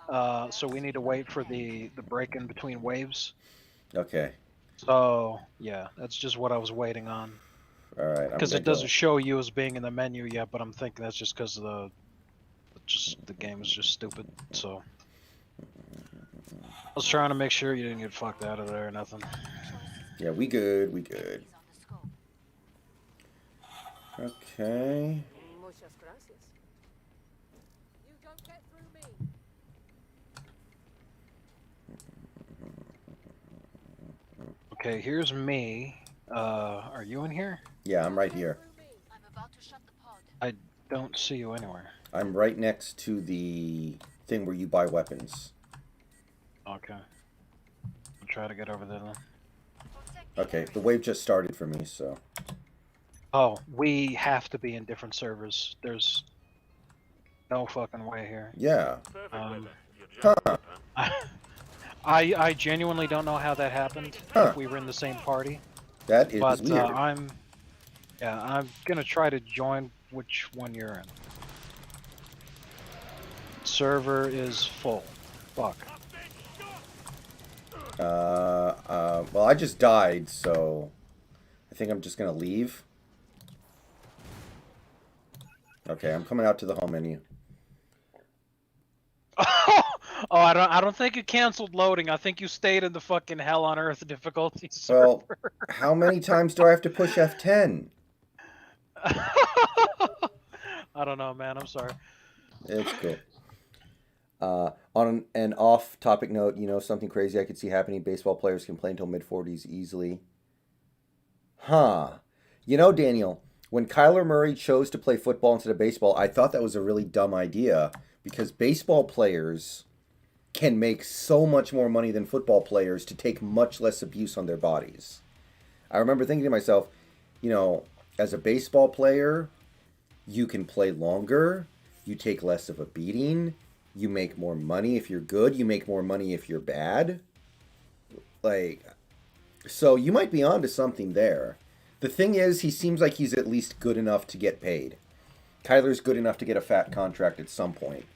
so we need to wait for the break in between waves. Okay. So yeah, that's just what I was waiting on. All right. Because it doesn't show you as being in the menu yet, but I'm thinking that's just because the game is just stupid. So I was trying to make sure you didn't get fucked out of there or nothing. Yeah, we good. We good. Okay. Muchas gracias. You don't get through me. Okay, here's me. Are you in here? Yeah, I'm right here. Through me. I'm about to shut the pod. I don't see you anywhere. I'm right next to the thing where you buy weapons. Okay. I'll try to get over there then. Protect the Okay, area. the wave just started for me, so. Oh, we have to be in different servers. There's no fucking way here. Yeah. Perfect Um, weather. If you're Huh. jumping, I genuinely don't know how that happened. Huh. If we were in the same party, That is but weird. I'm gonna try to join which one you're in. Server is full. Fuck. Well, I just died, so I think I'm just gonna leave. Okay, I'm coming out to the home menu. Oh, I don't think you canceled loading. I think you stayed in the fucking hell on earth difficulty server. Well, how many times do I have to push F10? I don't know, man. I'm sorry. It's cool. On an off-topic note, you know, something crazy I could see happening. Baseball players can play until mid-40s easily. Huh. You know, Daniel, when Kyler Murray chose to play football instead of baseball, I thought that was a really dumb idea because baseball players can make so much more money than football players to take much less abuse on their bodies. I remember thinking to myself, you know, as a baseball player, you can play longer, you take less of a beating, you make more money if you're good, you make more money if you're bad. Like, so you might be onto something there. The thing is, he seems like he's at least good enough to get paid. Kyler's good enough to get a fat contract at some point.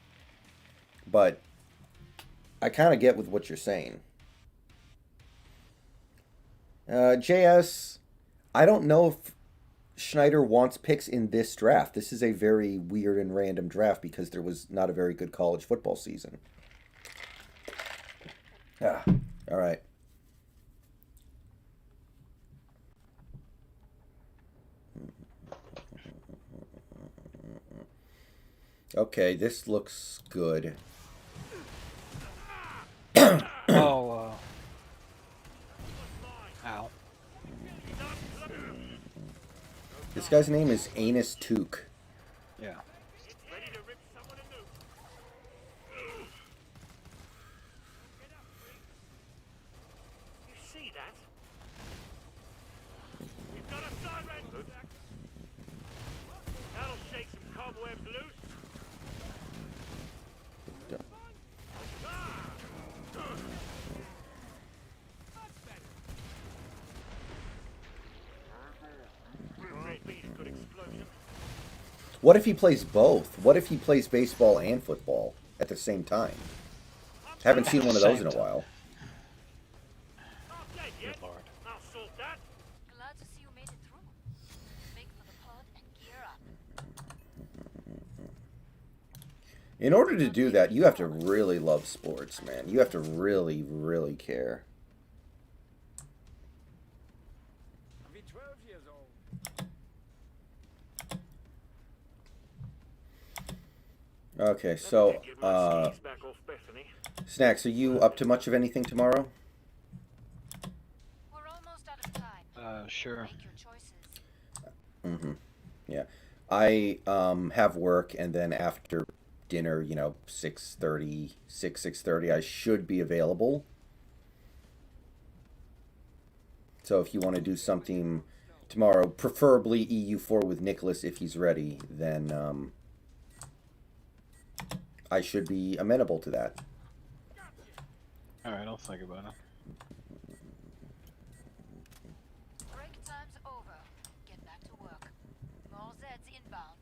But I kind of get with what you're saying. JS, I don't know if Schneider wants picks in this draft. This is a very weird and random draft because there was not a very good college football season. Ah, all right. Okay, this looks good. Oh, ow. This guy's name is Anus Took. Yeah. ready to rip someone a new. You see that? You've got a siren. That'll shake some cobwebs loose. Great beat, good explosion. What if he plays both? What if he plays baseball and football at the same time? Haven't seen one of those in a while. Not dead yet. Good lord. I'll sort that. Glad to see you made it through. Make for the pod and gear up. In order to do that, you have to really love sports, man. You have to really, really care. I'll be 12 years old. Okay, so, Get my skis back off Bethany. Snacks, are you up to much of anything tomorrow? We're almost out of time. Sure. Make your choices. Mm-hmm. Yeah. I have work, and then after dinner, you know, 6:30, I should be available. So if you want to do something tomorrow, preferably EU4 with Nicholas if he's ready, then I should be amenable to that. Alright, I'll think about it. Break time's over. Get back to work. More Zeds inbound.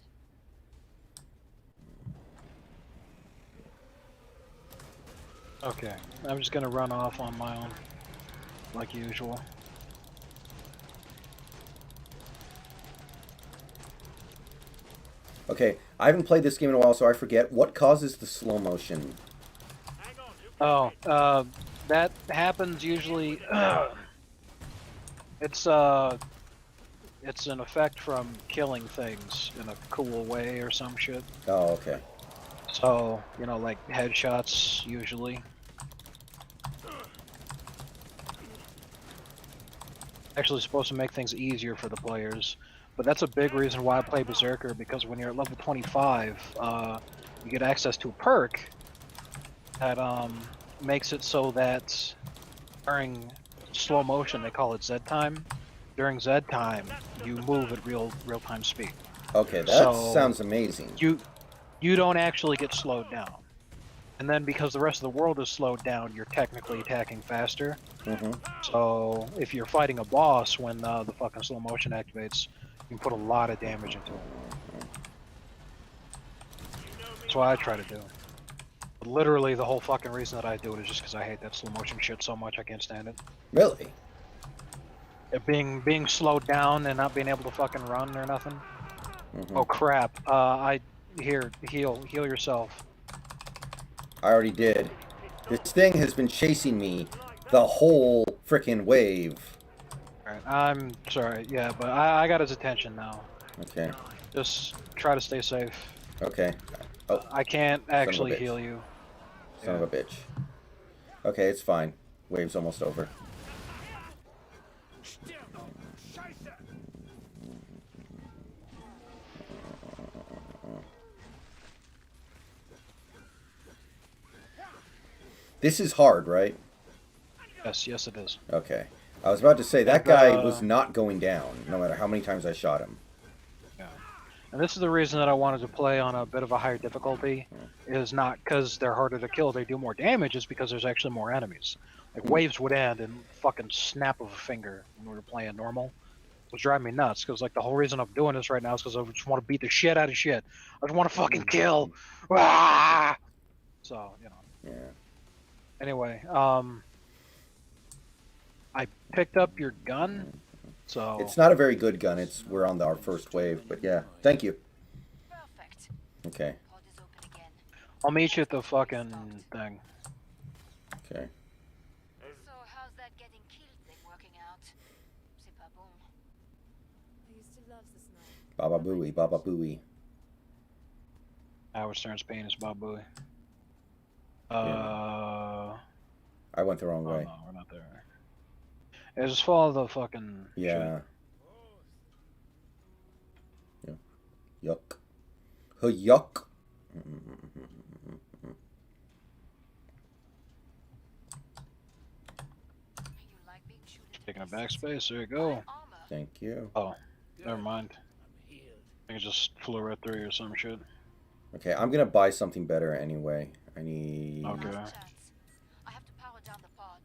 Okay, I'm just gonna run off on my own, like usual. Okay, I haven't played this game in a while, so I forget. What causes the slow motion? Hang on, you Oh, that happens usually. It's an effect from killing things in a cool way or some shit. Oh, okay. So, you know, like headshots usually. Actually supposed to make things easier for the players. But that's a big reason why I play Berserker, because when you're at level 25, you get access to a perk that makes it so that during slow motion, they call it Z time. During Z time, you move at real time speed. Okay, that So, sounds amazing. You don't actually get slowed down. And then because the rest of the world is slowed down, you're technically attacking faster. Mm-hmm. So if you're fighting a boss when the fucking slow motion activates, you can put a lot of damage into it. That's what I try to do. But literally, the whole fucking reason that I do it is just because I hate that slow motion shit so much I can't stand it. Really? It being slowed down and not being able to fucking run or nothing. Mm-hmm. Oh crap! Heal yourself. I already did. This thing has been chasing me the whole frickin' wave. Alright, I'm sorry, yeah, but I got his attention now. Okay. Just try to stay safe. Okay. Oh, I can't actually bitch. heal you. son of a bitch. Okay, it's fine. Wave's almost over. This is hard, right? Yes, it is. Okay. I was about to say, that guy was not going down, no matter how many times I shot him. Yeah. And this is the reason that I wanted to play on a bit of a higher difficulty, is not because they're harder to kill, they do more damage, it's because there's actually more enemies. Like, waves would end in fucking snap of a finger when we were playing normal. It was driving me nuts, because, like, the whole reason I'm doing this right now is because I just want to beat the shit out of shit. I just want to fucking kill! Ah! So, you know. Yeah. Anyway, I picked up your gun, so... It's not a very good gun. We're on our first wave, but yeah. Thank you. Perfect. Okay. Pod is open again. I'll meet you at the fucking thing. Okay. So how's that getting killed thing working out? C'est pas bon. I used to love the snow. Baba Booey, Baba Booey. Howard Stern's penis, Bob Bowie. I went the wrong way. No, we're not there. Yeah, just follow the fucking... Yeah. Yeah. Yuck. Yuck. You like being shooted? Taking a backspace, there you go. Armor. Thank you. Oh, never mind. I think it just flew right through you or some shit. Okay, I'm gonna buy something better anyway. I need... Okay. Last chance. I have to power down the pod.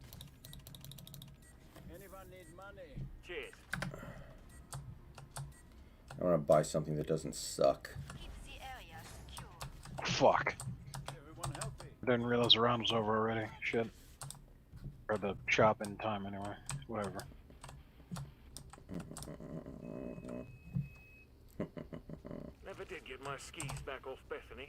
Anyone need money? Cheers. I want to buy something that doesn't suck. Keep the area secure. Fuck. Everyone healthy? I didn't realize the round was over already. Shit. Or the shop in time anyway. Whatever. Never did get my skis back off Bethany.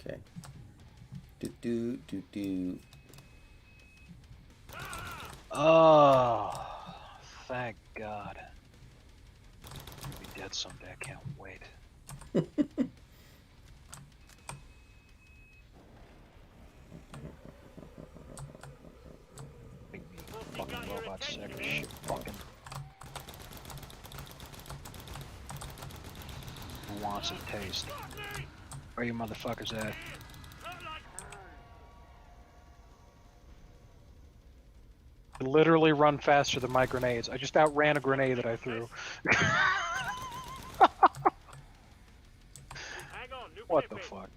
Okay. Do. Oh, thank God. I'll be dead someday. I can't wait. Big fucking robot sack of shit. Fucking. Who wants a taste? Where you motherfuckers at? I literally run faster than my grenades. I just outran a grenade that I threw. Hang on, nuclear What the pit. fuck?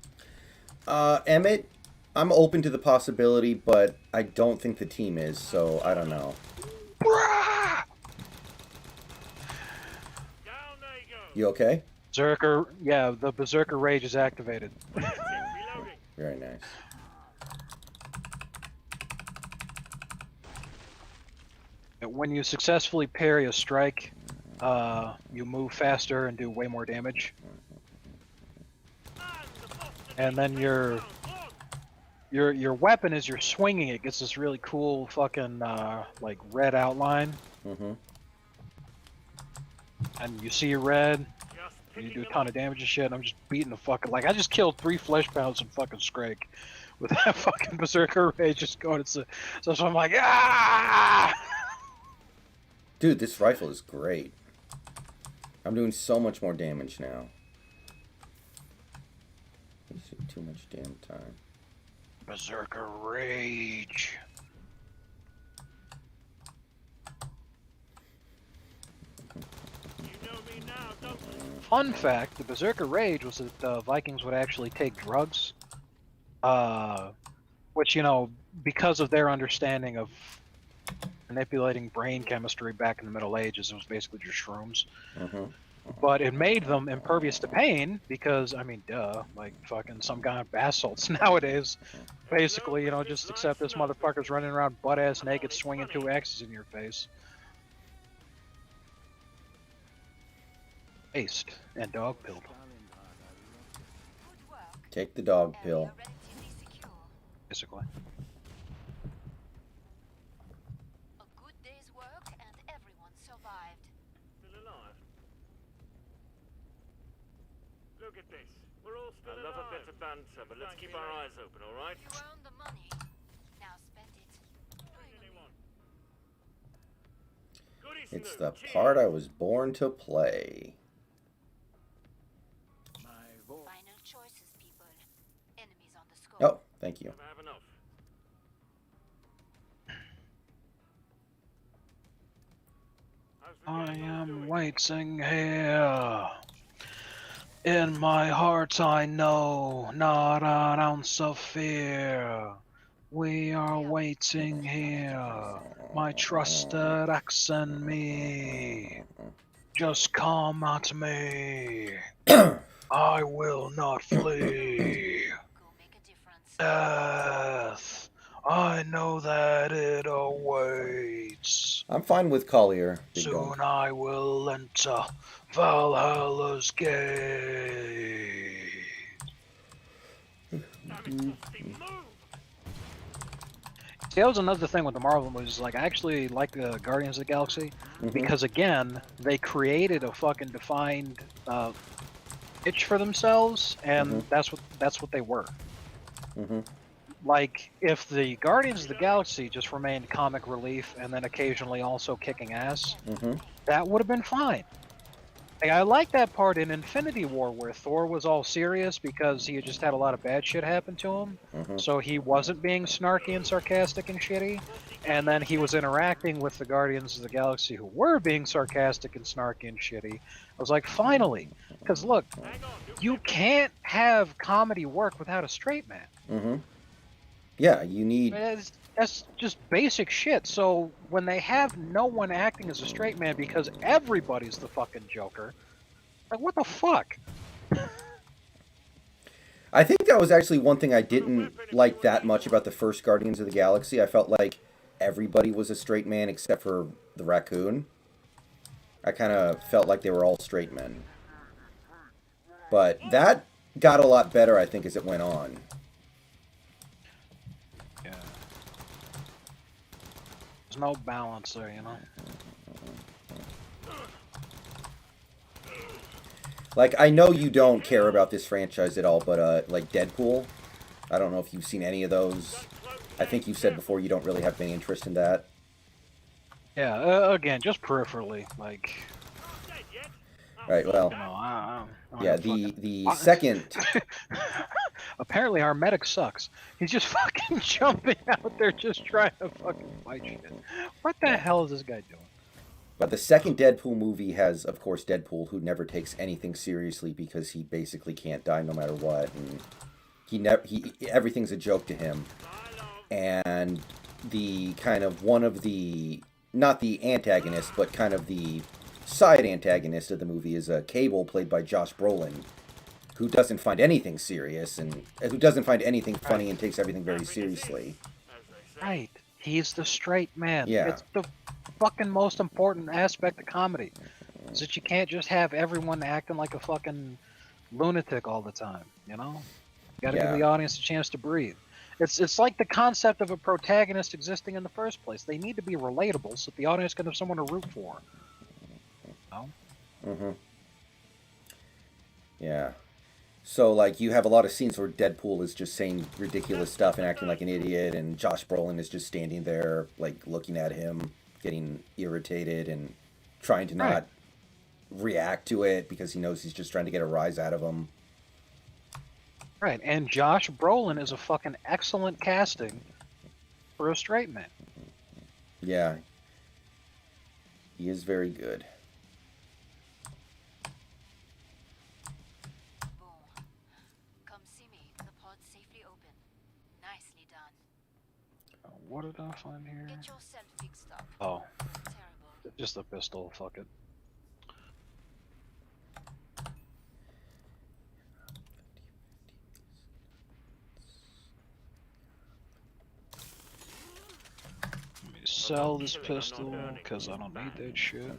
Emmett, I'm open to the possibility, but I don't think the team is, so I don't know. Down there you go. You okay? Berserker, yeah, the Berserker Rage is activated. Reloading. Very nice. When you successfully parry a strike, you move faster and do way more damage. And then your weapon, as you're swinging it, gets this really cool fucking like red outline. Mm-hmm. And you see red, You do a ton of damage and shit, and I'm just beating the fucking... Like, I just killed 3 flesh pounds in fucking Scrake. With that fucking Berserker Rage just going... So I'm like, ah! Dude, this rifle is great. I'm doing so much more damage now. Too much damn time. Berserker Rage. You know me now, don't you? Fun fact, the Berserker Rage was that the Vikings would actually take drugs. Which, you know, because of their understanding of manipulating brain chemistry back in the Middle Ages, it was basically just shrooms. But it made them impervious to pain because, I mean, duh, like fucking some kind of basalts nowadays. Basically, you know, just accept this motherfucker's running around butt-ass naked swinging 2 axes in your face. Aced and dog pilled. Good work. Take the dog Area pill. relatively secure. Basically. A good day's work and everyone survived. Still alive? Look at this. We're all still alive. I love a bit of banter, but let's keep our eyes open, all right? You earned the money. Now spend it. Goody It's Snoop, the cheers. part I was born to play. My vote. Final choices, people. Enemies on the scope. Oh, thank you. Never have enough. How's the I game all am doing? waiting here. In my heart I know not an ounce of fear. We are waiting here. My trusted axe and me. Just come at me. I will not flee. Go make a difference. Death. I know that it awaits. I'm fine with Collier. Big Soon dog. I will enter Valhalla's gate. Damn it, Dusty, move! See, that was another thing with the Marvel movies. Like, I actually like the Guardians of the Galaxy because, again, they created a fucking defined niche for themselves, and that's what they were. Like, if the Guardians of the Galaxy just remained comic relief and then occasionally also kicking ass, that would have been fine. Like, I like that part in Infinity War where Thor was all serious because he had just had a lot of bad shit happen to him, so he wasn't being snarky and sarcastic and shitty, and then he was interacting with the Guardians of the Galaxy who were being sarcastic and snarky and shitty. I was like, finally, because look, you can't have comedy work without a straight man. Yeah, you need... That's just basic shit. So when they have no one acting as a straight man because everybody's the fucking Joker, like, what the fuck? I think that was actually one thing I didn't like that much about the first Guardians of the Galaxy. I felt like everybody was a straight man except for the raccoon. I kind of felt like they were all straight men. But that got a lot better, I think, as it went on. Yeah. There's no balance there, you know? Like, I know you don't care about this franchise at all, but, like, Deadpool, I don't know if you've seen any of those. I think you've said before you don't really have any interest in that. Yeah, again, just peripherally, like... Right, well, You know, I yeah, don't the second... Apparently our medic sucks. He's just fucking jumping out there just trying to fucking fight shit. What the hell is this guy doing? But the second Deadpool movie has, of course, Deadpool, who never takes anything seriously because he basically can't die no matter what, and everything's a joke to him. And the kind of one of the, not the antagonist, but kind of the side antagonist of the movie is Cable, played by Josh Brolin, who doesn't find anything serious and who doesn't find anything funny and takes everything very seriously. Right. He's the straight man. Yeah. It's the fucking most important aspect of comedy. Is that you can't just have everyone acting like a fucking lunatic all the time, you know? You gotta give the audience a chance to breathe. It's like the concept of a protagonist existing in the first place. They need to be relatable so that the audience can have someone to root for. You know? Yeah. So, like, you have a lot of scenes where Deadpool is just saying ridiculous stuff and acting like an idiot, and Josh Brolin is just standing there, like, looking at him, getting irritated and trying to not react to it because he knows he's just trying to get a rise out of him. Right, and Josh Brolin is a fucking excellent casting for a straight man. Yeah. He is very good. Boom. Come see me. The pod's safely open. Nicely done. What did I find here? Get yourself fixed up. Oh, Terrible. just a pistol. Fuck it. Let me sell this pistol because I don't need that shit.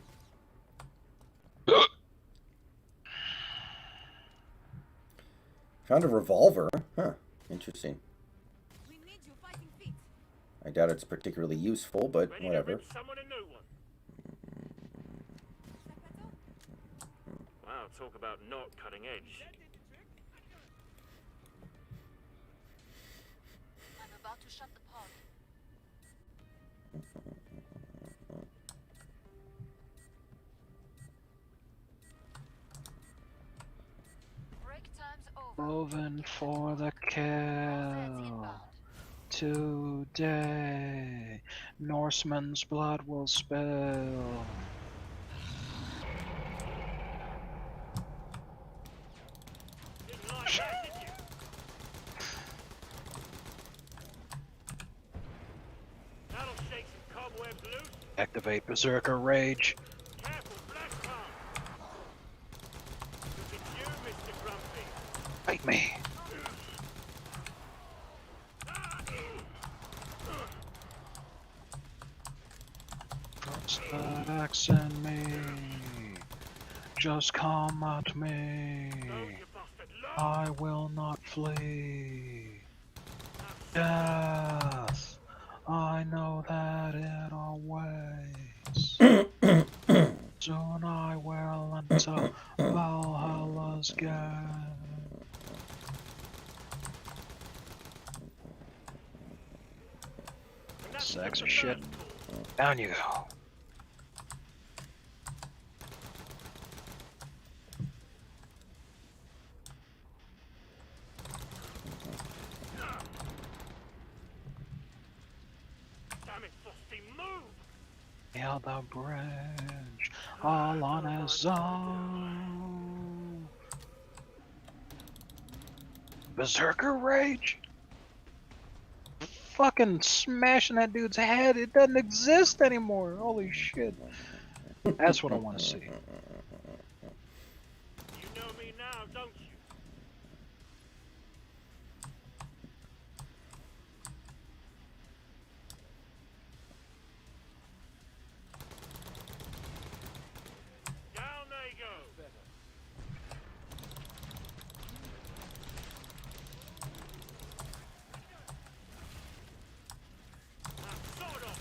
Found a revolver. Huh. Interesting. We need your fighting feet. I doubt it's particularly useful, but Ready to whatever. rip someone a new one. Wow, talk about not cutting edge. I'm about to shut the pod. Break time's over. Moving for the All kill. inbound. Today, Norseman's blood will spill. Didn't like that, did you? That'll shake some cobwebs loose. Activate Berserker Rage. Careful, black car. Look at you, Mr. Grumpy. Fight me. Start axing me. Just come at me. Load, you bastard, load. I will not flee. Death. I know that it awaits. Soon I will enter Valhalla's gate. Sex or shit. Down you go. Damn it, Frosty, move! Yeah, the bridge, all on his own. Berserker Rage? Fucking smashing that dude's head. It doesn't exist anymore. Holy shit. That's what I want to see. You know me now, don't you? Down they go. Now, sword off.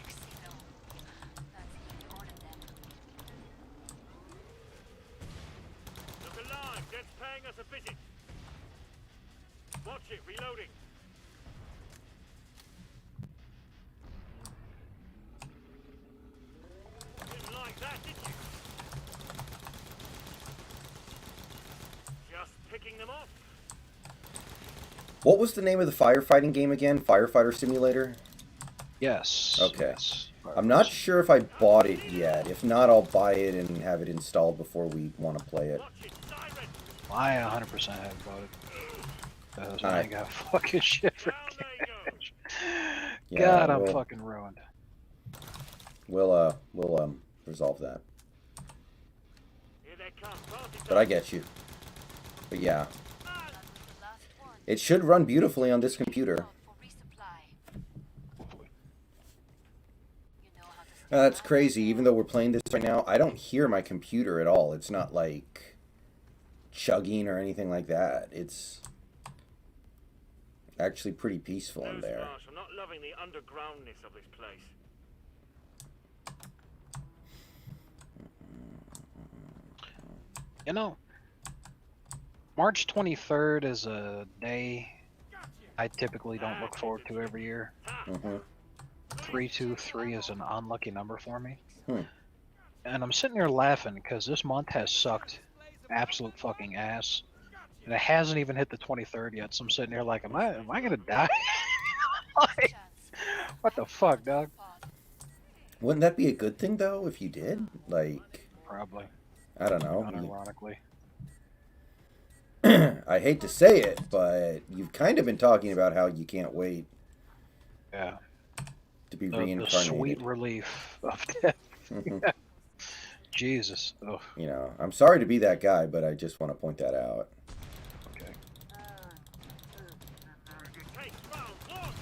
Signal. That's Ihde ordered them. Look alive, Dead's paying us a visit. Watch it, reloading. Didn't like that, did you? Just picking them off. What was the name of the firefighting game again? Firefighter Simulator? Yes. Okay. Yes. I'm not sure if I bought it yet. If not, I'll buy it and have it installed before we want to play it. Watch it, siren. I 100% haven't bought it. Because I Alright. ain't got fucking shit for Down they go. cash. Yeah, God, I'm we'll- fucking ruined. We'll resolve that. Here they come. Party But I get you. But yeah, That was the last one. it should run beautifully on this computer. Out for resupply. You know how to stay That's out crazy. there. Even though we're playing this right now, I don't hear my computer at all. It's not like chugging or anything like that. It's actually pretty peaceful in there. Newsflash, I'm not loving the undergroundness of this place. You know, March 23rd is a day I typically don't look forward to every year. Mm-hmm. 323 is an unlucky number for me. Hmm. And I'm sitting here laughing because this month has sucked absolute fucking ass. And it hasn't even hit the 23rd yet, so I'm sitting here like, am I gonna die? Like, what the fuck, dog? Wouldn't that be a good thing though if you did? Like, Probably, I don't know. unironically. I hate to say it, but you've kind of been talking about how you can't wait Yeah. to be The reincarnated. sweet relief of death. Mhm. Jesus. Ugh. You know, I'm sorry to be that guy, but I just want to point that out. Okay. Take round one.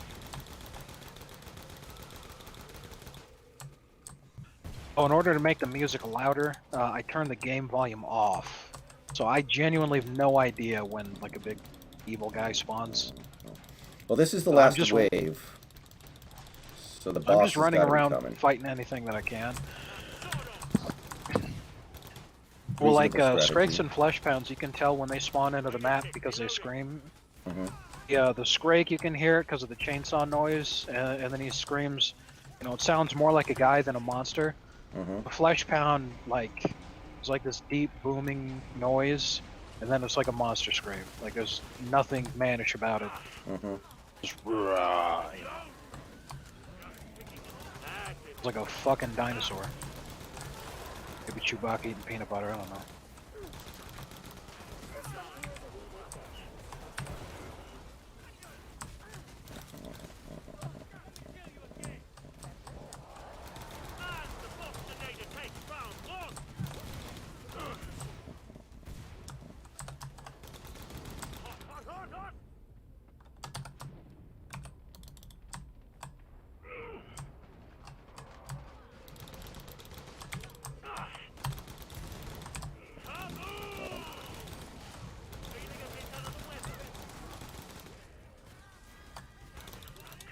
Oh, in order to make the music louder, I turned the game volume off. So I genuinely have no idea when like a big evil guy spawns. Well, this is the I'm last just- wave. So the boss I'm just running has gotta around be coming. fighting anything that I can. Well, like Reasonable Scrakes strategy. and Flesh Pounds, you can tell when they spawn into the map because they scream. Mhm. Yeah, the Scrake, you can hear it because of the chainsaw noise, and then he screams. You know, it sounds more like a guy than a monster. Mhm. The Flesh Pound, like, it's like this deep booming noise, and then it's like a monster scream. Like there's nothing mannish about it. Mhm. Just rah, you know. It's like a fucking dinosaur. Maybe Chewbacca eating peanut butter, I don't know. Take round one. Hot, hot, hot.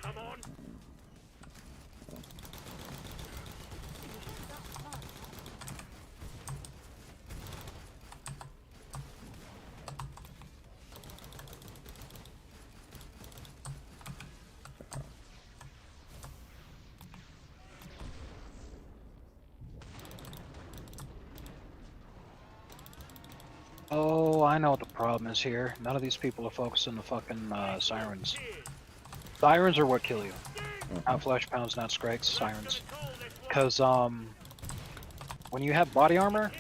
Come on. Oh, I know what the problem is here. None of these people are focusing the fucking sirens. Sirens are what kill you. Not Flesh Pounds, not Scrakes, sirens. Because, when you have body armor,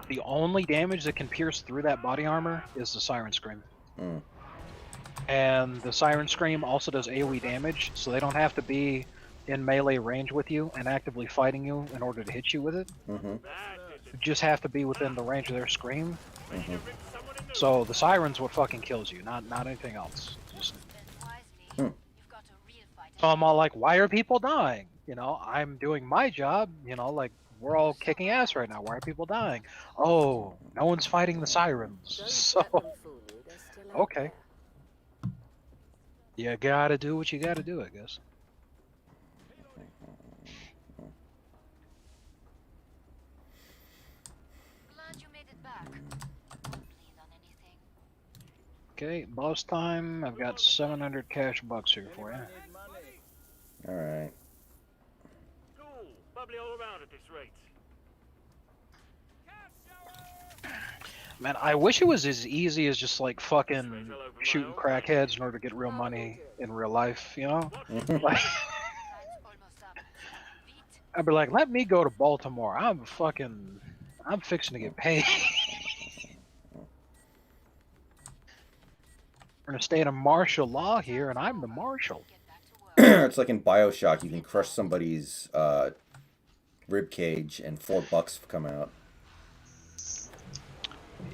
the only damage that can pierce through that body armor is the Siren Scream. Mm. And the Siren Scream also does AoE damage, so they don't have to be in melee range with you and actively fighting you in order to hit you with it. Mhm. You just have to be within the range of their scream. Mhm. So the Siren's what fucking kills you, not anything else. Just... Hmm. You've got a real fight. So I'm all like, why are people dying? You know, I'm doing my job, you know, like, we're all kicking ass right now. Why are people dying? Oh, no one's fighting the Sirens. Don't So, let them fool you. They're still out okay. there. You gotta do what you gotta do, I guess. Glad you made it back. Won't bleed on anything. Okay, boss time. I've got 700 cash bucks here for you. Need money. All right. Cool. Bubbly all around at this rate. Man, I wish it was as easy as just like fucking shooting crackheads in order to get real money in real life, you know? Like, Time's almost up. Beat. I'd be like, let me go to Baltimore. I'm fixing to get paid. We're in a state of martial law here, and I'm the marshal. Get back to work. It's like in BioShock. You can crush somebody's rib cage, and $4 come out.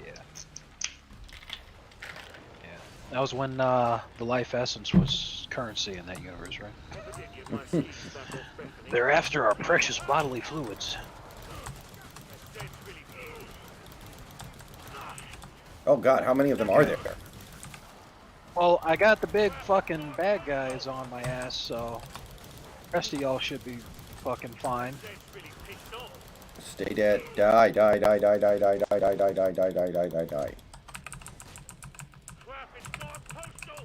Yeah. Yeah. That was when the life essence was currency in that universe, right? Evidently, my seeds back off Bethany. They're after our precious bodily fluids. That's really good. Oh God, how many of them are there? Well, I got the big fucking bad guys on my ass, so the rest of y'all should be fucking fine. That's really pissed off. Stay dead. Die, die, die, die, die, die, die, die, die, die, die, die, die, die, die. Crap, it's not postal!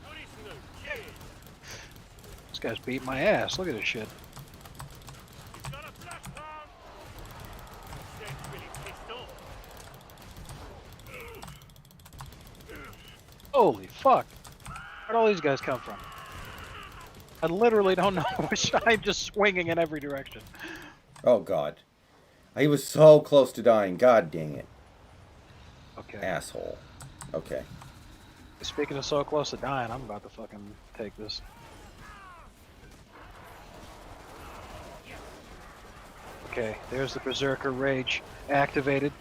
Goody Snoop, cheers! This guy's beating my ass. Look at this shit. He's got a flash bomb! Shit's really pissed off. Holy fuck. Where'd all these guys come from? I literally don't know which I'm just swinging in every direction. Oh, God. He was so close to dying. God dang it. Okay. Asshole. Okay. Speaking of so close to dying, I'm about to fucking take this. Okay, there's the Berserker Rage activated.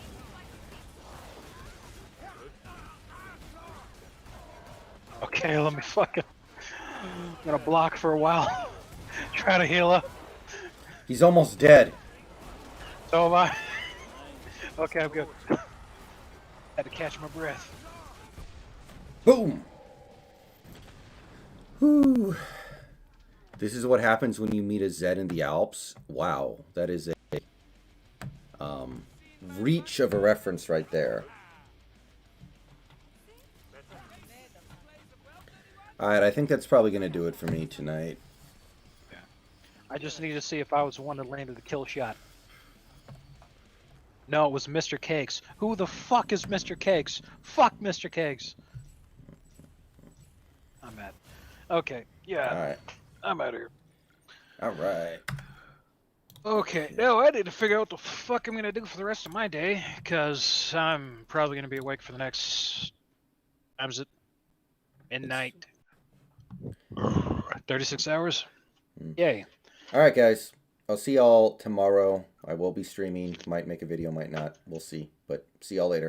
Okay, let me fucking... I'm gonna block for a while. Try to heal up. He's almost dead. So am I. Okay, I'm good. Had to catch my breath. Boom! Whew. This is what happens when you meet a Zed in the Alps. Wow, that is a reach of a reference right there. Alright, I think that's probably going to do it for me tonight. I just need to see if I was the one that landed the kill shot. No, it was Mr. Cakes. Who the fuck is Mr. Cakes? Fuck Mr. Cakes. I'm at. Okay, yeah. Alright. I'm out of here. Alright. Okay, now I need to figure out what the fuck I'm gonna do for the rest of my day, because I'm probably gonna be awake for the next... Time's it? Midnight. 36 hours? Yay. Alright, guys. I'll see y'all tomorrow. I will be streaming. Might make a video, might not. We'll see. But see y'all later.